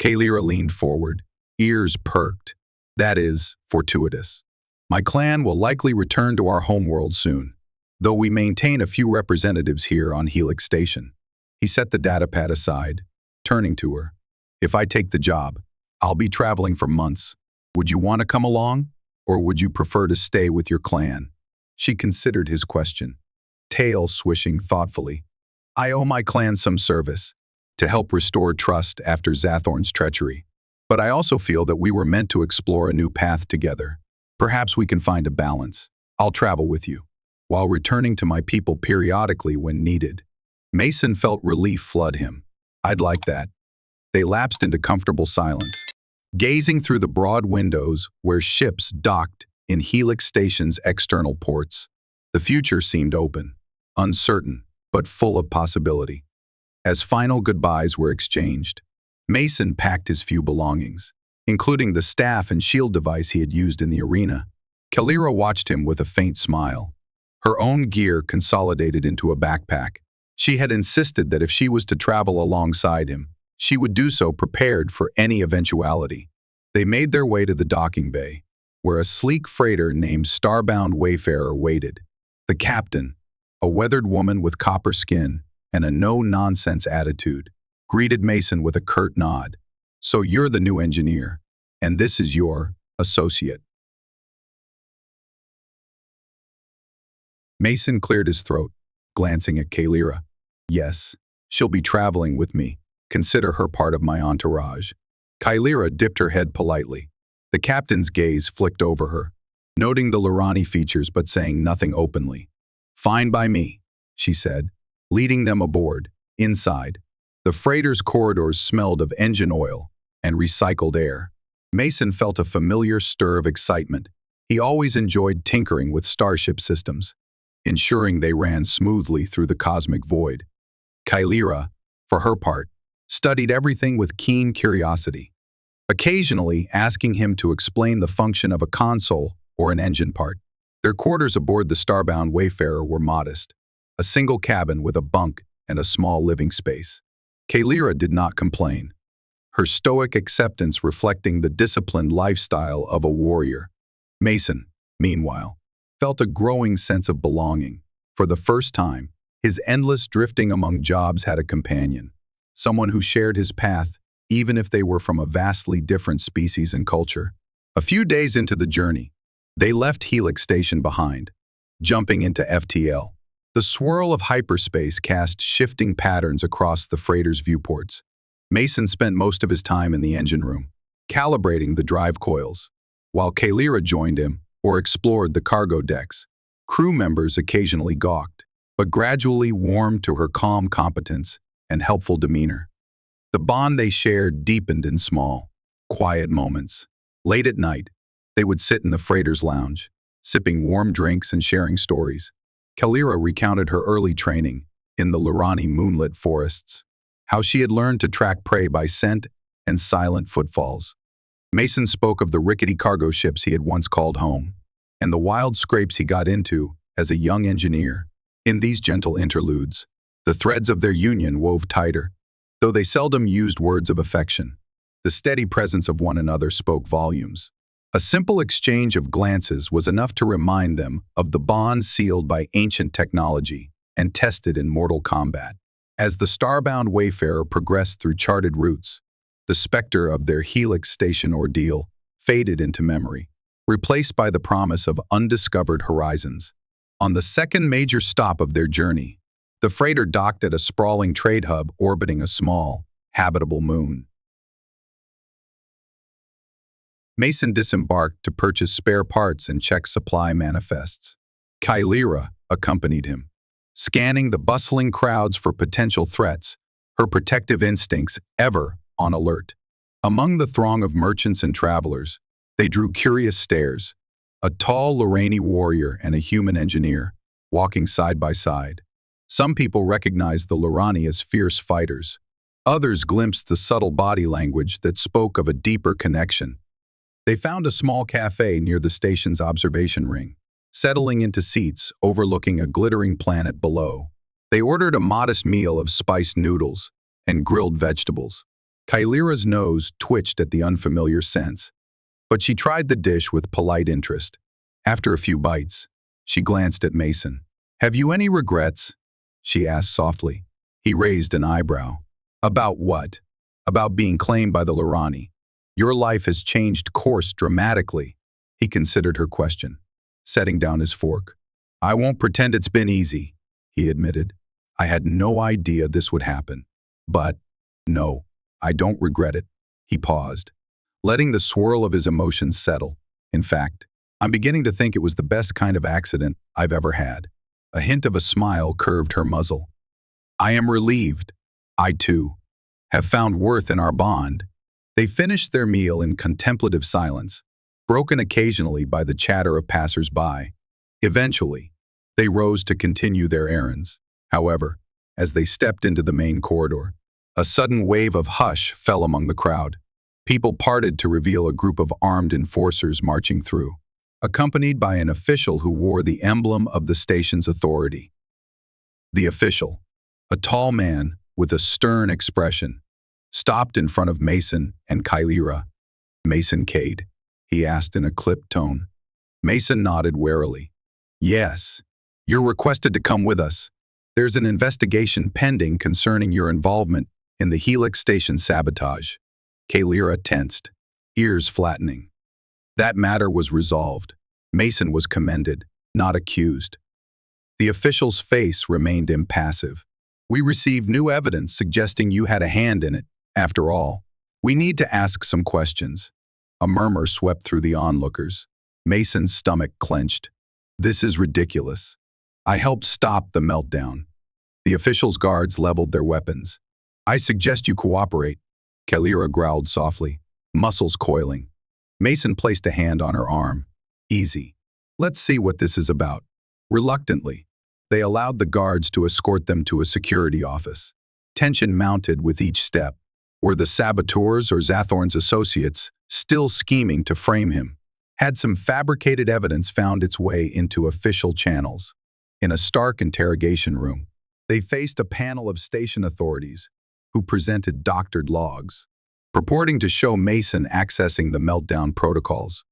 A: Kaelira leaned forward, ears perked. "That is fortuitous. My clan will likely return to our homeworld soon, though we maintain a few representatives here on Helix Station." He set the datapad aside, turning to her. "If I take the job, I'll be traveling for months. Would you want to come along, or would you prefer to stay with your clan?" She considered his question, tail swishing thoughtfully. "I owe my clan some service, to help restore trust after Zathorn's treachery. But I also feel that we were meant to explore a new path together. Perhaps we can find a balance. I'll travel with you, while returning to my people periodically when needed." Mason felt relief flood him. "I'd like that." They lapsed into comfortable silence, gazing through the broad windows where ships docked in Helix Station's external ports. The future seemed open, uncertain, but full of possibility. As final goodbyes were exchanged, Mason packed his few belongings, including the staff and shield device he had used in the arena. Kaelira watched him with a faint smile. Her own gear consolidated into a backpack. She had insisted that if she was to travel alongside him, she would do so prepared for any eventuality. They made their way to the docking bay, where a sleek freighter named Starbound Wayfarer waited. The captain, a weathered woman with copper skin and a no-nonsense attitude, greeted Mason with a curt nod. "So you're the new engineer, and this is your associate." Mason cleared his throat, glancing at Kaelira. "Yes, she'll be traveling with me. Consider her part of my entourage." Kaelira dipped her head politely. The captain's gaze flicked over her, noting the Lurani features but saying nothing openly. "Fine by me," she said, leading them aboard. Inside, the freighter's corridors smelled of engine oil and recycled air. Mason felt a familiar stir of excitement. He always enjoyed tinkering with starship systems, ensuring they ran smoothly through the cosmic void. Kaelira, for her part, studied everything with keen curiosity, occasionally asking him to explain the function of a console or an engine part. Their quarters aboard the Starbound Wayfarer were modest, a single cabin with a bunk and a small living space. Kaelira did not complain, her stoic acceptance reflecting the disciplined lifestyle of a warrior. Mason, meanwhile, felt a growing sense of belonging. For the first time, his endless drifting among jobs had a companion, someone who shared his path, even if they were from a vastly different species and culture. A few days into the journey, they left Helix Station behind, jumping into FTL. The swirl of hyperspace cast shifting patterns across the freighter's viewports. Mason spent most of his time in the engine room, calibrating the drive coils, while Kaelira joined him or explored the cargo decks. Crew members occasionally gawked, but gradually warmed to her calm competence and helpful demeanor. The bond they shared deepened in small, quiet moments. Late at night, they would sit in the freighter's lounge, sipping warm drinks and sharing stories. Kaelira recounted her early training in the Lurani moonlit forests, how she had learned to track prey by scent and silent footfalls. Mason spoke of the rickety cargo ships he had once called home, and the wild scrapes he got into as a young engineer. In these gentle interludes, the threads of their union wove tighter, though they seldom used words of affection. The steady presence of one another spoke volumes. A simple exchange of glances was enough to remind them of the bond sealed by ancient technology and tested in mortal combat. As the starbound wayfarer progressed through charted routes, the specter of their Helix Station ordeal faded into memory, replaced by the promise of undiscovered horizons. On the second major stop of their journey, the freighter docked at a sprawling trade hub orbiting a small, habitable moon. Mason disembarked to purchase spare parts and check supply manifests. Kaelira accompanied him, scanning the bustling crowds for potential threats, her protective instincts ever on alert. Among the throng of merchants and travelers, they drew curious stares. A tall Lorraine warrior and a human engineer, walking side by side. Some people recognized the Lorani as fierce fighters. Others glimpsed the subtle body language that spoke of a deeper connection. They found a small cafe near the station's observation ring, settling into seats overlooking a glittering planet below. They ordered a modest meal of spiced noodles and grilled vegetables. Kaelira's nose twitched at the unfamiliar scents, but she tried the dish with polite interest. After a few bites, she glanced at Mason. "Have you any regrets?" she asked softly. He raised an eyebrow. "About what?" "About being claimed by the Lorani. Your life has changed course dramatically." He considered her question, setting down his fork. "I won't pretend it's been easy," he admitted. "I had no idea this would happen. But, no, I don't regret it." He paused, letting the swirl of his emotions settle. "In fact, I'm beginning to think it was the best kind of accident I've ever had." A hint of a smile curved her muzzle. "I am relieved. I, too, have found worth in our bond." They finished their meal in contemplative silence, broken occasionally by the chatter of passers-by. Eventually, they rose to continue their errands. However, as they stepped into the main corridor, a sudden wave of hush fell among the crowd. People parted to reveal a group of armed enforcers marching through, accompanied by an official who wore the emblem of the station's authority. The official, a tall man with a stern expression, stopped in front of Mason and Kaelira. "Mason Kade?" he asked in a clipped tone. Mason nodded warily. "Yes, you're requested to come with us. There's an investigation pending concerning your involvement in the Helix Station sabotage." Kaelira tensed, ears flattening. That matter was resolved. Mason was commended, not accused. The official's face remained impassive. "We received new evidence suggesting you had a hand in it. After all, we need to ask some questions." A murmur swept through the onlookers. Mason's stomach clenched. "This is ridiculous. I helped stop the meltdown." The official's guards leveled their weapons. "I suggest you cooperate," Kaelira growled softly, muscles coiling. Mason placed a hand on her arm. "Easy. Let's see what this is about." Reluctantly, they allowed the guards to escort them to a security office. Tension mounted with each step. Were the saboteurs or Zathorn's associates still scheming to frame him? Had some fabricated evidence found its way into official channels? In a stark interrogation room, they faced a panel of station authorities who presented doctored logs, purporting to show Mason accessing the meltdown protocols.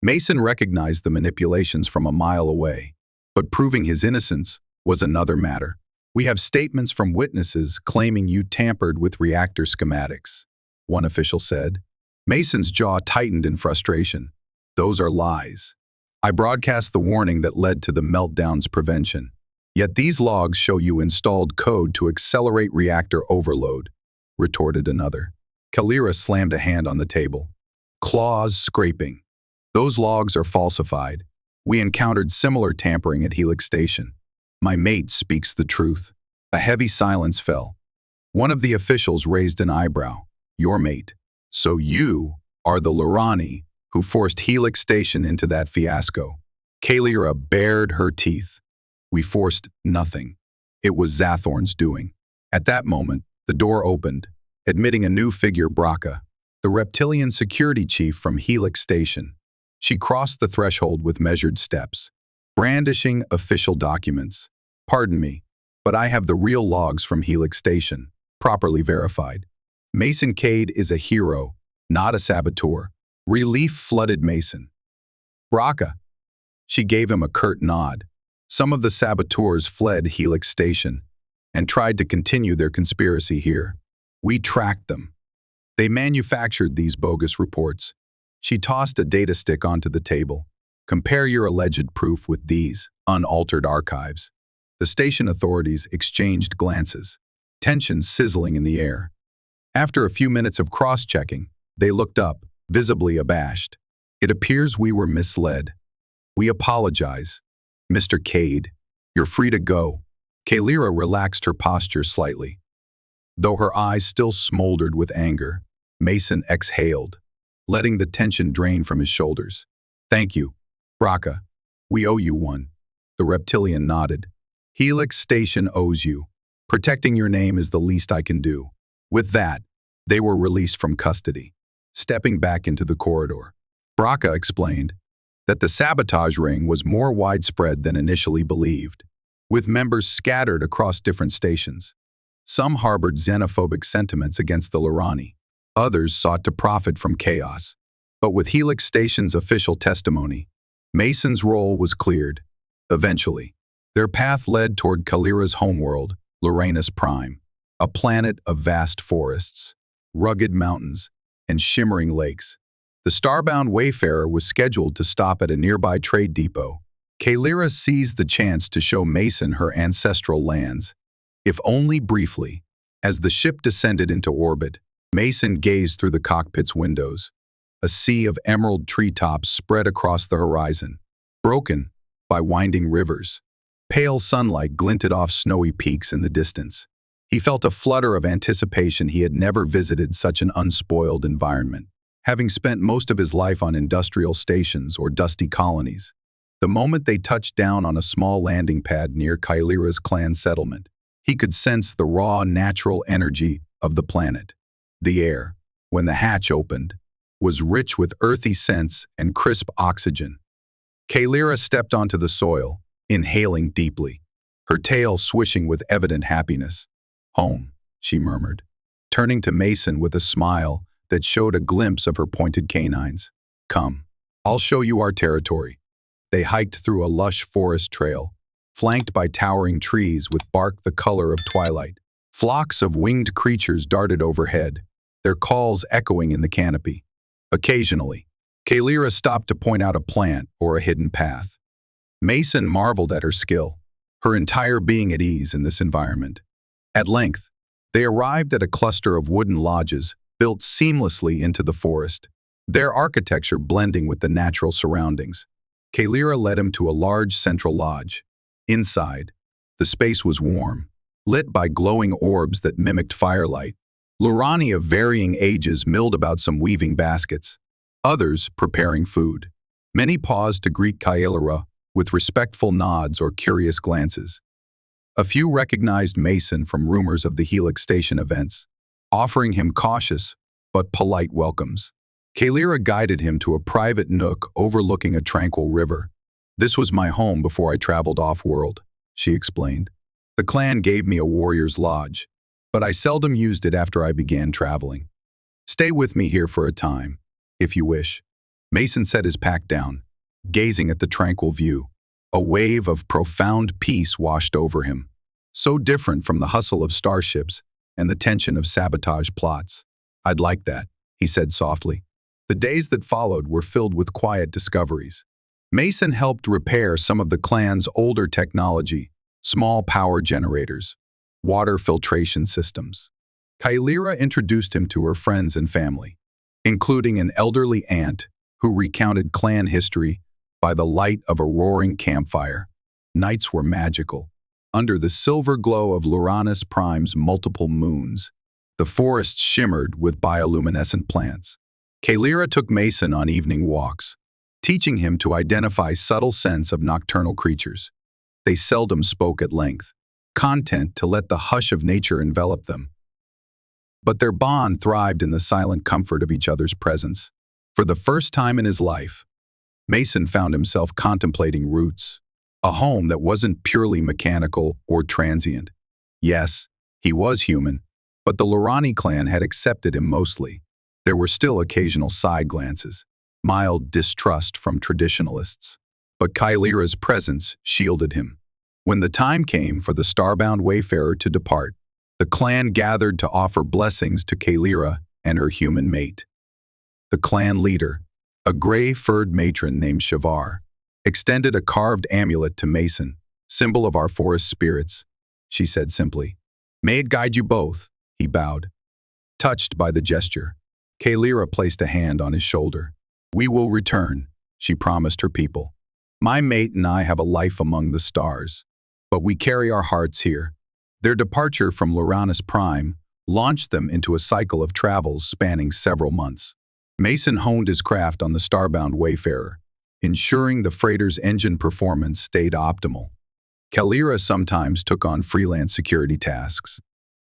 A: Mason recognized the manipulations from a mile away, but proving his innocence was another matter. "We have statements from witnesses claiming you tampered with reactor schematics," one official said. Mason's jaw tightened in frustration. "Those are lies. I broadcast the warning that led to the meltdown's prevention. Yet these logs show you installed code to accelerate reactor overload," retorted another. Kaelira slammed a hand on the table, claws scraping. "Those logs are falsified. We encountered similar tampering at Helix Station. My mate speaks the truth." A heavy silence fell. One of the officials raised an eyebrow. "Your mate? So you are the Lorani who forced Helix Station into that fiasco?" Kaelira bared her teeth. "We forced nothing. It was Zathorn's doing." At that moment, the door opened, admitting a new figure, Braca, the reptilian security chief from Helix Station. She crossed the threshold with measured steps, brandishing official documents. "Pardon me, but I have the real logs from Helix Station, properly verified. Mason Kade is a hero, not a saboteur. Relief flooded Mason. Braca. She gave him a curt nod. Some of the saboteurs fled Helix Station and tried to continue their conspiracy here. We tracked them. They manufactured these bogus reports. She tossed a data stick onto the table. Compare your alleged proof with these unaltered archives. The station authorities exchanged glances, tension sizzling in the air. After a few minutes of cross-checking, they looked up, visibly abashed. It appears we were misled. We apologize. Mr. Kade, you're free to go. Kaelira relaxed her posture slightly. Though her eyes still smoldered with anger, Mason exhaled, letting the tension drain from his shoulders. Thank you, Braca. We owe you one. The reptilian nodded. Helix Station owes you. Protecting your name is the least I can do. With that, they were released from custody. Stepping back into the corridor, Braca explained that the sabotage ring was more widespread than initially believed, with members scattered across different stations. Some harbored xenophobic sentiments against the Lurani. Others sought to profit from chaos. But with Helix Station's official testimony, Mason's role was cleared. Eventually, their path led toward Kaelira's homeworld, Luranus Prime, a planet of vast forests, rugged mountains, and shimmering lakes. The starbound wayfarer was scheduled to stop at a nearby trade depot. Kaelira seized the chance to show Mason her ancestral lands, if only briefly. As the ship descended into orbit, Mason gazed through the cockpit's windows. A sea of emerald treetops spread across the horizon, broken by winding rivers. Pale sunlight glinted off snowy peaks in the distance. He felt a flutter of anticipation. He had never visited such an unspoiled environment, having spent most of his life on industrial stations or dusty colonies. The moment they touched down on a small landing pad near Kaelira's clan settlement, he could sense the raw, natural energy of the planet. The air, when the hatch opened, was rich with earthy scents and crisp oxygen. Kaelira stepped onto the soil, inhaling deeply, her tail swishing with evident happiness. Home, she murmured, turning to Mason with a smile that showed a glimpse of her pointed canines. Come, I'll show you our territory. They hiked through a lush forest trail, flanked by towering trees with bark the color of twilight. Flocks of winged creatures darted overhead, their calls echoing in the canopy. Occasionally, Kaelira stopped to point out a plant or a hidden path. Mason marveled at her skill, her entire being at ease in this environment. At length, they arrived at a cluster of wooden lodges built seamlessly into the forest, their architecture blending with the natural surroundings. Kaelira led him to a large central lodge. Inside, the space was warm, lit by glowing orbs that mimicked firelight. Lurani of varying ages milled about some weaving baskets, others preparing food. Many paused to greet Kaelira with respectful nods or curious glances. A few recognized Mason from rumors of the Helix Station events, offering him cautious but polite welcomes. Kaelira guided him to a private nook overlooking a tranquil river. This was my home before I traveled off-world, she explained. The clan gave me a warrior's lodge, but I seldom used it after I began traveling. Stay with me here for a time, if you wish. Mason set his pack down, gazing at the tranquil view. A wave of profound peace washed over him, so different from the hustle of starships and the tension of sabotage plots. I'd like that, he said softly. The days that followed were filled with quiet discoveries. Mason helped repair some of the clan's older technology, small power generators, water filtration systems. Kaelira introduced him to her friends and family, including an elderly aunt who recounted clan history by the light of a roaring campfire. Nights were magical. Under the silver glow of Luranus Prime's multiple moons, the forest shimmered with bioluminescent plants. Kaelira took Mason on evening walks, teaching him to identify subtle scents of nocturnal creatures. They seldom spoke at length, content to let the hush of nature envelop them. But their bond thrived in the silent comfort of each other's presence. For the first time in his life, Mason found himself contemplating roots, a home that wasn't purely mechanical or transient. Yes, he was human, but the Lurani clan had accepted him mostly. There were still occasional side glances, mild distrust from traditionalists. But Kaelira's presence shielded him. When the time came for the starbound wayfarer to depart, the clan gathered to offer blessings to Kaelira and her human mate. The clan leader, a gray-furred matron named Shavar, extended a carved amulet to Mason, symbol of our forest spirits. She said simply, "May it guide you both," he bowed. Touched by the gesture, Kaelira placed a hand on his shoulder. "We will return," she promised her people. "My mate and I have a life among the stars, but we carry our hearts here." Their departure from Uranus Prime launched them into a cycle of travels spanning several months. Mason honed his craft on the starbound wayfarer, ensuring the freighter's engine performance stayed optimal. Kaelira sometimes took on freelance security tasks,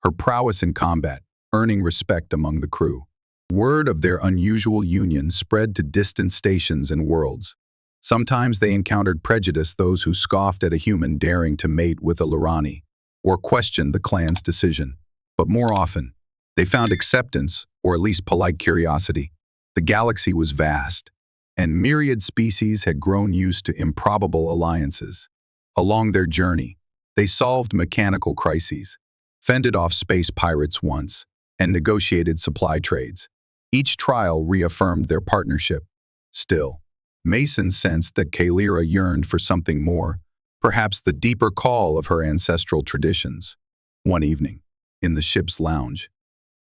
A: her prowess in combat earning respect among the crew. Word of their unusual union spread to distant stations and worlds. Sometimes they encountered prejudice, those who scoffed at a human daring to mate with a Lurani, or questioned the clan's decision. But more often, they found acceptance, or at least polite curiosity. The galaxy was vast, and myriad species had grown used to improbable alliances. Along their journey, they solved mechanical crises, fended off space pirates once, and negotiated supply trades. Each trial reaffirmed their partnership. Still, Mason sensed that Kaelira yearned for something more, perhaps the deeper call of her ancestral traditions. One evening, in the ship's lounge,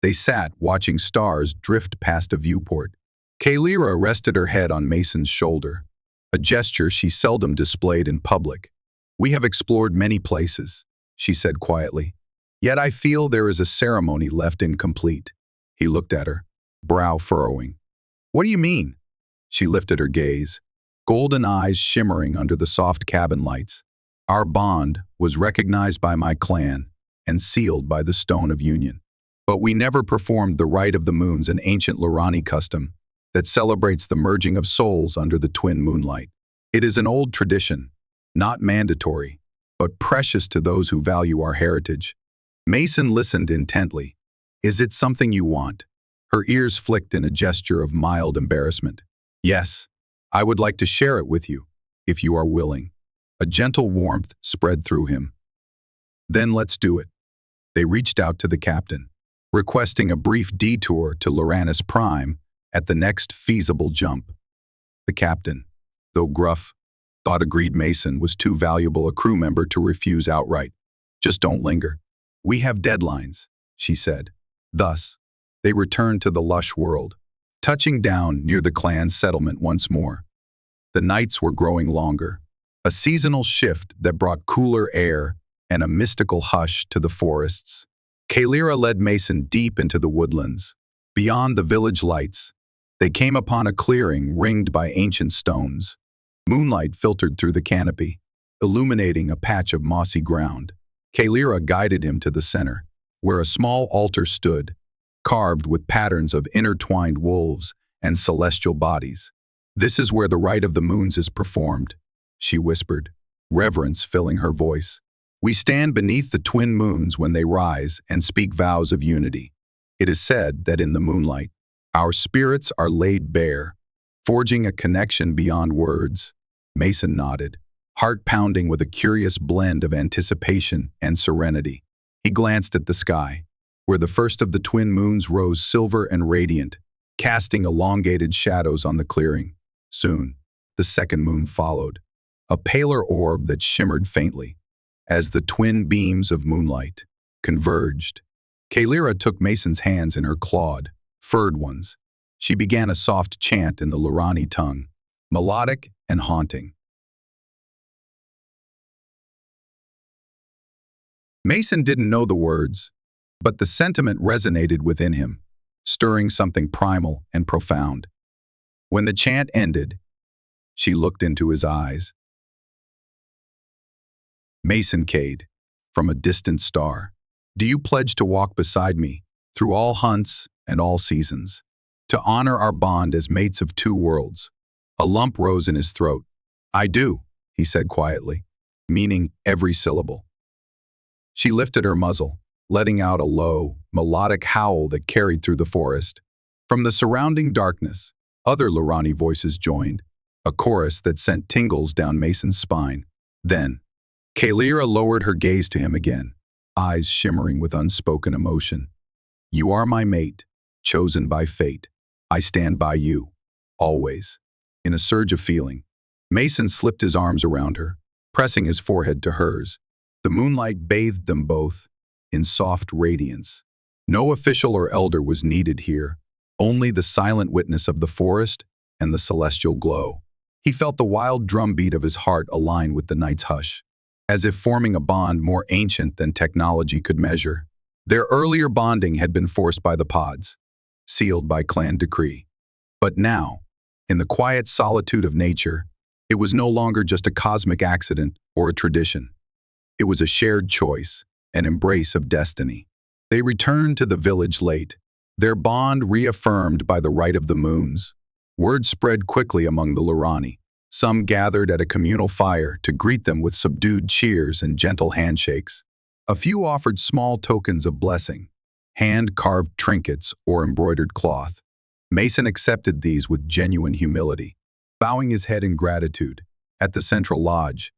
A: they sat watching stars drift past a viewport. Kaelira rested her head on Mason's shoulder, a gesture she seldom displayed in public. "We have explored many places," she said quietly. "Yet I feel there is a ceremony left incomplete." He looked at her, brow furrowing. "What do you mean?" She lifted her gaze, golden eyes shimmering under the soft cabin lights. "Our bond was recognized by my clan and sealed by the Stone of Union. But we never performed the Rite of the Moons, an ancient Lurani custom that celebrates the merging of souls under the twin moonlight. It is an old tradition, not mandatory, but precious to those who value our heritage." Mason listened intently. "Is it something you want?" Her ears flicked in a gesture of mild embarrassment. "Yes, I would like to share it with you, if you are willing." A gentle warmth spread through him. "Then let's do it." They reached out to the captain, requesting a brief detour to Uranus Prime at the next feasible jump. The captain, though gruff, thought agreed Mason was too valuable a crew member to refuse outright. "Just don't linger. We have deadlines," she said. Thus, they returned to the lush world, touching down near the clan's settlement once more. The nights were growing longer, a seasonal shift that brought cooler air and a mystical hush to the forests. Kaelira led Mason deep into the woodlands. Beyond the village lights, they came upon a clearing ringed by ancient stones. Moonlight filtered through the canopy, illuminating a patch of mossy ground. Kaelira guided him to the center, where a small altar stood, carved with patterns of intertwined wolves and celestial bodies. "This is where the Rite of the Moons is performed," she whispered, reverence filling her voice. "We stand beneath the twin moons when they rise and speak vows of unity. It is said that in the moonlight, our spirits are laid bare, forging a connection beyond words." Mason nodded, heart pounding with a curious blend of anticipation and serenity. He glanced at the sky, where the first of the twin moons rose silver and radiant, casting elongated shadows on the clearing. Soon, the second moon followed, a paler orb that shimmered faintly, as the twin beams of moonlight converged. Kaelira took Mason's hands in her clawed, furred ones. She began a soft chant in the Lurani tongue, melodic and haunting. Mason didn't know the words, but the sentiment resonated within him, stirring something primal and profound. When the chant ended, she looked into his eyes. "Mason Kade, from a distant star, do you pledge to walk beside me through all hunts and all seasons, to honor our bond as mates of two worlds?" A lump rose in his throat. "I do," he said quietly, meaning every syllable. She lifted her muzzle, letting out a low, melodic howl that carried through the forest. From the surrounding darkness, Other Lorani voices joined, a chorus that sent tingles down Mason's spine. Then, Kaelira lowered her gaze to him again, eyes shimmering with unspoken emotion. You are my mate, chosen by fate. I stand by you, always. In a surge of feeling, Mason slipped his arms around her, pressing his forehead to hers. The moonlight bathed them both in soft radiance. No official or elder was needed here, only the silent witness of the forest and the celestial glow. He felt the wild drumbeat of his heart align with the night's hush, as if forming a bond more ancient than technology could measure. Their earlier bonding had been forced by the pods, sealed by clan decree. But now, in the quiet solitude of nature, it was no longer just a cosmic accident or a tradition. It was a shared choice, an embrace of destiny. They returned to the village late, their bond reaffirmed by the rite of the moons. Word spread quickly among the Lorani. Some gathered at a communal fire to greet them with subdued cheers and gentle handshakes. A few offered small tokens of blessing, hand-carved trinkets or embroidered cloth. Mason accepted these with genuine humility, bowing his head in gratitude. At the central lodge,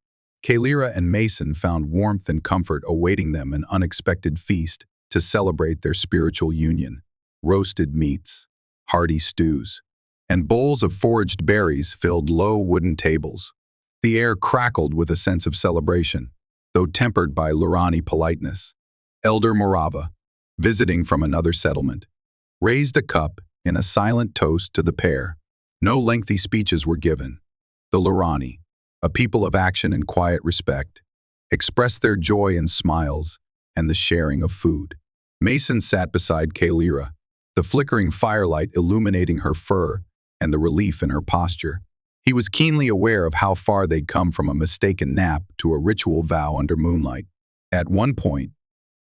A: Kaelira and Mason found warmth and comfort awaiting them, an unexpected feast to celebrate their spiritual union. Roasted meats, hearty stews, and bowls of foraged berries filled low wooden tables. The air crackled with a sense of celebration, though tempered by Lorani politeness. Elder Morava, visiting from another settlement, raised a cup in a silent toast to the pair. No lengthy speeches were given. The Lorani, a people of action and quiet respect, expressed their joy in smiles and the sharing of food. Mason sat beside Kaelira, the flickering firelight illuminating her fur and the relief in her posture. He was keenly aware of how far they'd come from a mistaken nap to a ritual vow under moonlight. At one point,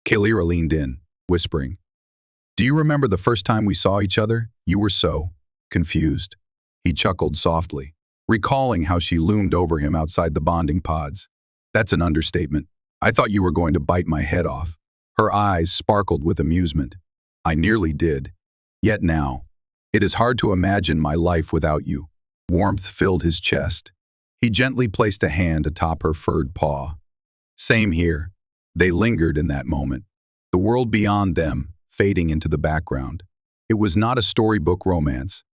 A: Kaelira leaned in, whispering, "Do you remember the first time we saw each other? You were so confused." He chuckled softly, recalling how she loomed over him outside the bonding pods. "That's an understatement. I thought you were going to bite my head off." Her eyes sparkled with amusement. "I nearly did. Yet now, it is hard to imagine my life without you." Warmth filled his chest. He gently placed a hand atop her furred paw. "Same here." They lingered in that moment, the world beyond them fading into the background. It was not a storybook romance,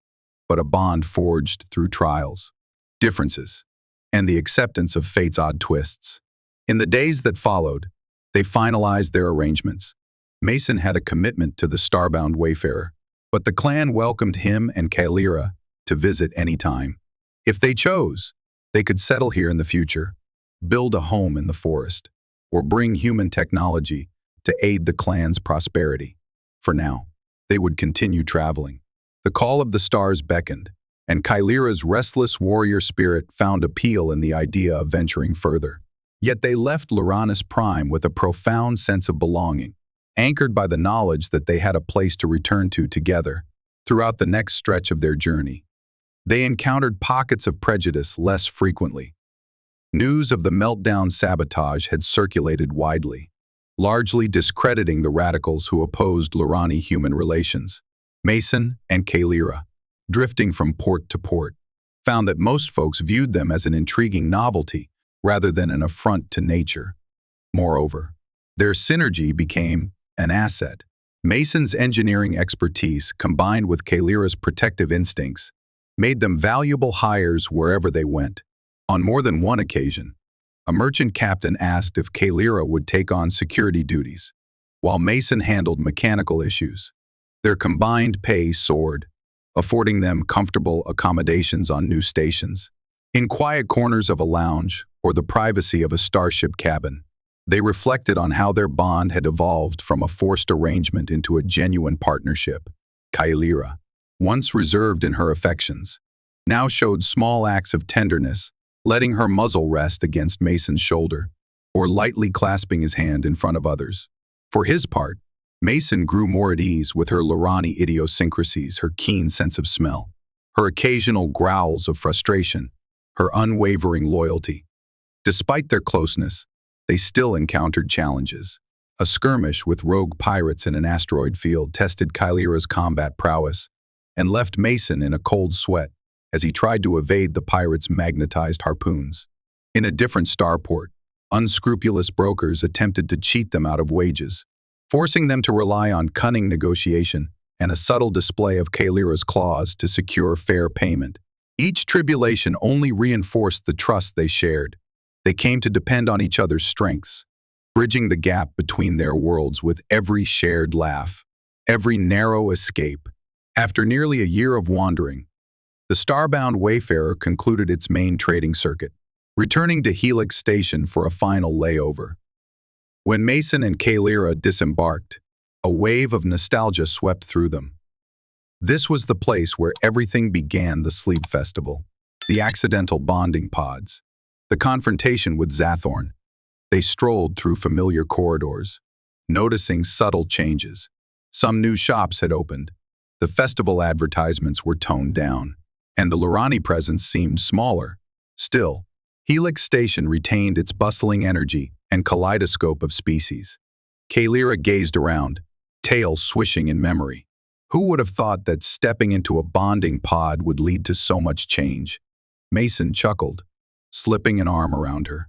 A: but a bond forged through trials, differences, and the acceptance of fate's odd twists. In the days that followed, they finalized their arrangements. Mason had a commitment to the starbound wayfarer, but the clan welcomed him and Kaelira to visit any time. If they chose, they could settle here in the future, build a home in the forest, or bring human technology to aid the clan's prosperity. For now, they would continue traveling. The call of the stars beckoned, and Kaelira's restless warrior spirit found appeal in the idea of venturing further. Yet they left Loranis Prime with a profound sense of belonging, anchored by the knowledge that they had a place to return to together. Throughout the next stretch of their journey, they encountered pockets of prejudice less frequently. News of the meltdown sabotage had circulated widely, largely discrediting the radicals who opposed Lorani human relations. Mason and Kaelira, drifting from port to port, found that most folks viewed them as an intriguing novelty rather than an affront to nature. Moreover, their synergy became an asset. Mason's engineering expertise, combined with Kaelira's protective instincts, made them valuable hires wherever they went. On more than one occasion, a merchant captain asked if Kaelira would take on security duties, while Mason handled mechanical issues. Their combined pay soared, affording them comfortable accommodations on new stations. In quiet corners of a lounge or the privacy of a starship cabin, they reflected on how their bond had evolved from a forced arrangement into a genuine partnership. Kaelira, once reserved in her affections, now showed small acts of tenderness, letting her muzzle rest against Mason's shoulder, or lightly clasping his hand in front of others. For his part, Mason grew more at ease with her Lorani idiosyncrasies, her keen sense of smell, her occasional growls of frustration, her unwavering loyalty. Despite their closeness, they still encountered challenges. A skirmish with rogue pirates in an asteroid field tested Kaelira's combat prowess, and left Mason in a cold sweat as he tried to evade the pirates' magnetized harpoons. In a different starport, unscrupulous brokers attempted to cheat them out of wages, forcing them to rely on cunning negotiation and a subtle display of Kaelira's claws to secure fair payment. Each tribulation only reinforced the trust they shared. They came to depend on each other's strengths, bridging the gap between their worlds with every shared laugh, every narrow escape. After nearly a year of wandering, the starbound wayfarer concluded its main trading circuit, returning to Helix Station for a final layover. When Mason and Kaelira disembarked, a wave of nostalgia swept through them. This was the place where everything began: the sleep festival, the accidental bonding pods, the confrontation with Zathorn. They strolled through familiar corridors, noticing subtle changes. Some new shops had opened, the festival advertisements were toned down, and the Lurani presence seemed smaller. Still, Helix Station retained its bustling energy and kaleidoscope of species. Kaelira gazed around, tail swishing in memory. Who would have thought that stepping into a bonding pod would lead to so much change? Mason chuckled, slipping an arm around her.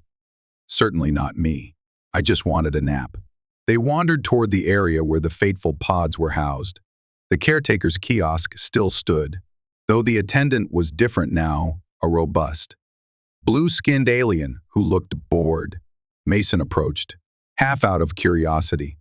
A: Certainly not me. I just wanted a nap. They wandered toward the area where the fateful pods were housed. The caretaker's kiosk still stood, though the attendant was different now, a robust, blue-skinned alien who looked bored. Mason approached, half out of curiosity.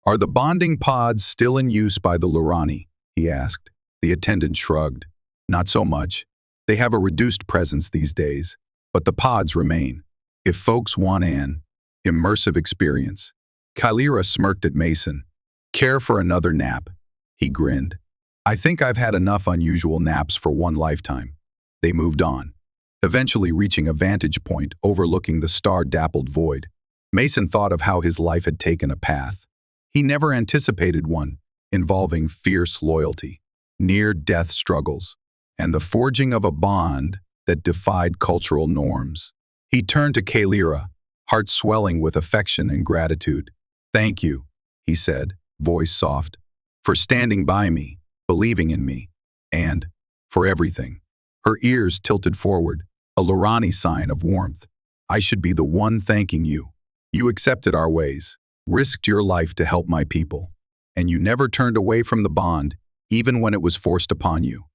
A: "Are the bonding pods still in use by the Lurani?" he asked. The attendant shrugged. "Not so much. They have a reduced presence these days, but the pods remain, if folks want an immersive experience." Kaelira smirked at Mason. "Care for another nap?" He grinned. "I think I've had enough unusual naps for one lifetime." They moved on, eventually reaching a vantage point overlooking the star-dappled void. Mason thought of how his life had taken a path he never anticipated, one involving fierce loyalty, near-death struggles, and the forging of a bond that defied cultural norms. He turned to Kaelira, heart swelling with affection and gratitude. "Thank you," he said, voice soft, "for standing by me, believing in me, and for everything." Her ears tilted forward, a Lurani sign of warmth. "I should be the one thanking you. You accepted our ways, risked your life to help my people, and you never turned away from the bond, even when it was forced upon you."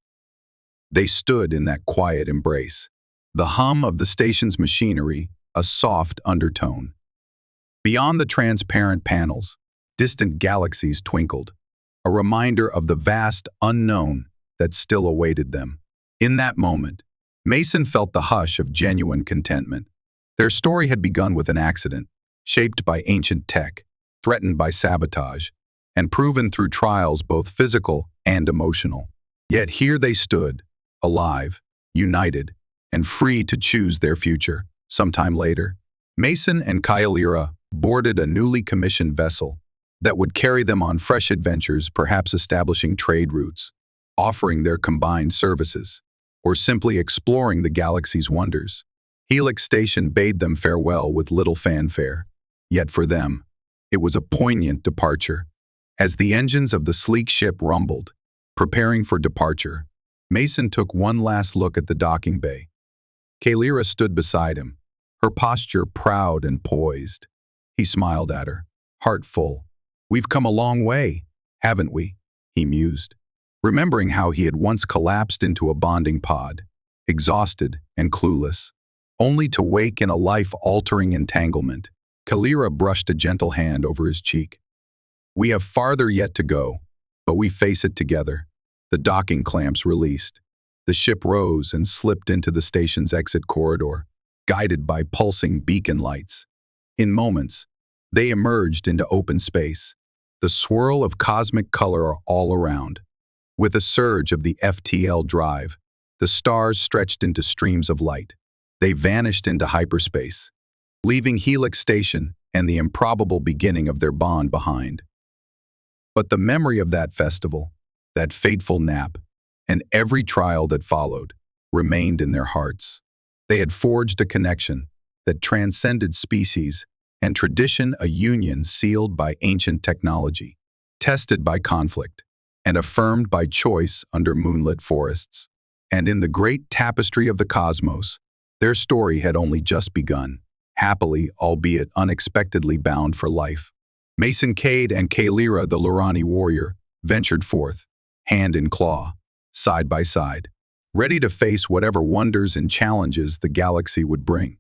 A: They stood in that quiet embrace, the hum of the station's machinery a soft undertone. Beyond the transparent panels, distant galaxies twinkled, a reminder of the vast unknown that still awaited them. In that moment, Mason felt the hush of genuine contentment. Their story had begun with an accident, shaped by ancient tech, threatened by sabotage, and proven through trials both physical and emotional. Yet here they stood, alive, united, and free to choose their future. Sometime later, Mason and Kaelira boarded a newly commissioned vessel that would carry them on fresh adventures, perhaps establishing trade routes, offering their combined services, or simply exploring the galaxy's wonders. Helix Station bade them farewell with little fanfare. Yet for them, it was a poignant departure. As the engines of the sleek ship rumbled, preparing for departure, Mason took one last look at the docking bay. Kaelira stood beside him, her posture proud and poised. He smiled at her, heart full. "We've come a long way, haven't we?" he mused, remembering how he had once collapsed into a bonding pod, exhausted and clueless, only to wake in a life-altering entanglement. Kaelira brushed a gentle hand over his cheek. "We have farther yet to go, but we face it together." The docking clamps released. The ship rose and slipped into the station's exit corridor, guided by pulsing beacon lights. In moments, they emerged into open space, the swirl of cosmic color all around. With a surge of the FTL drive, the stars stretched into streams of light. They vanished into hyperspace, leaving Helix Station and the improbable beginning of their bond behind. But the memory of that festival, that fateful nap, and every trial that followed, remained in their hearts. They had forged a connection that transcended species and tradition, a union sealed by ancient technology, tested by conflict, and affirmed by choice under moonlit forests. And in the great tapestry of the cosmos, their story had only just begun, happily, albeit unexpectedly bound for life. Mason Kade and Kaelira, the Lurani warrior, ventured forth, hand in claw, side by side, ready to face whatever wonders and challenges the galaxy would bring.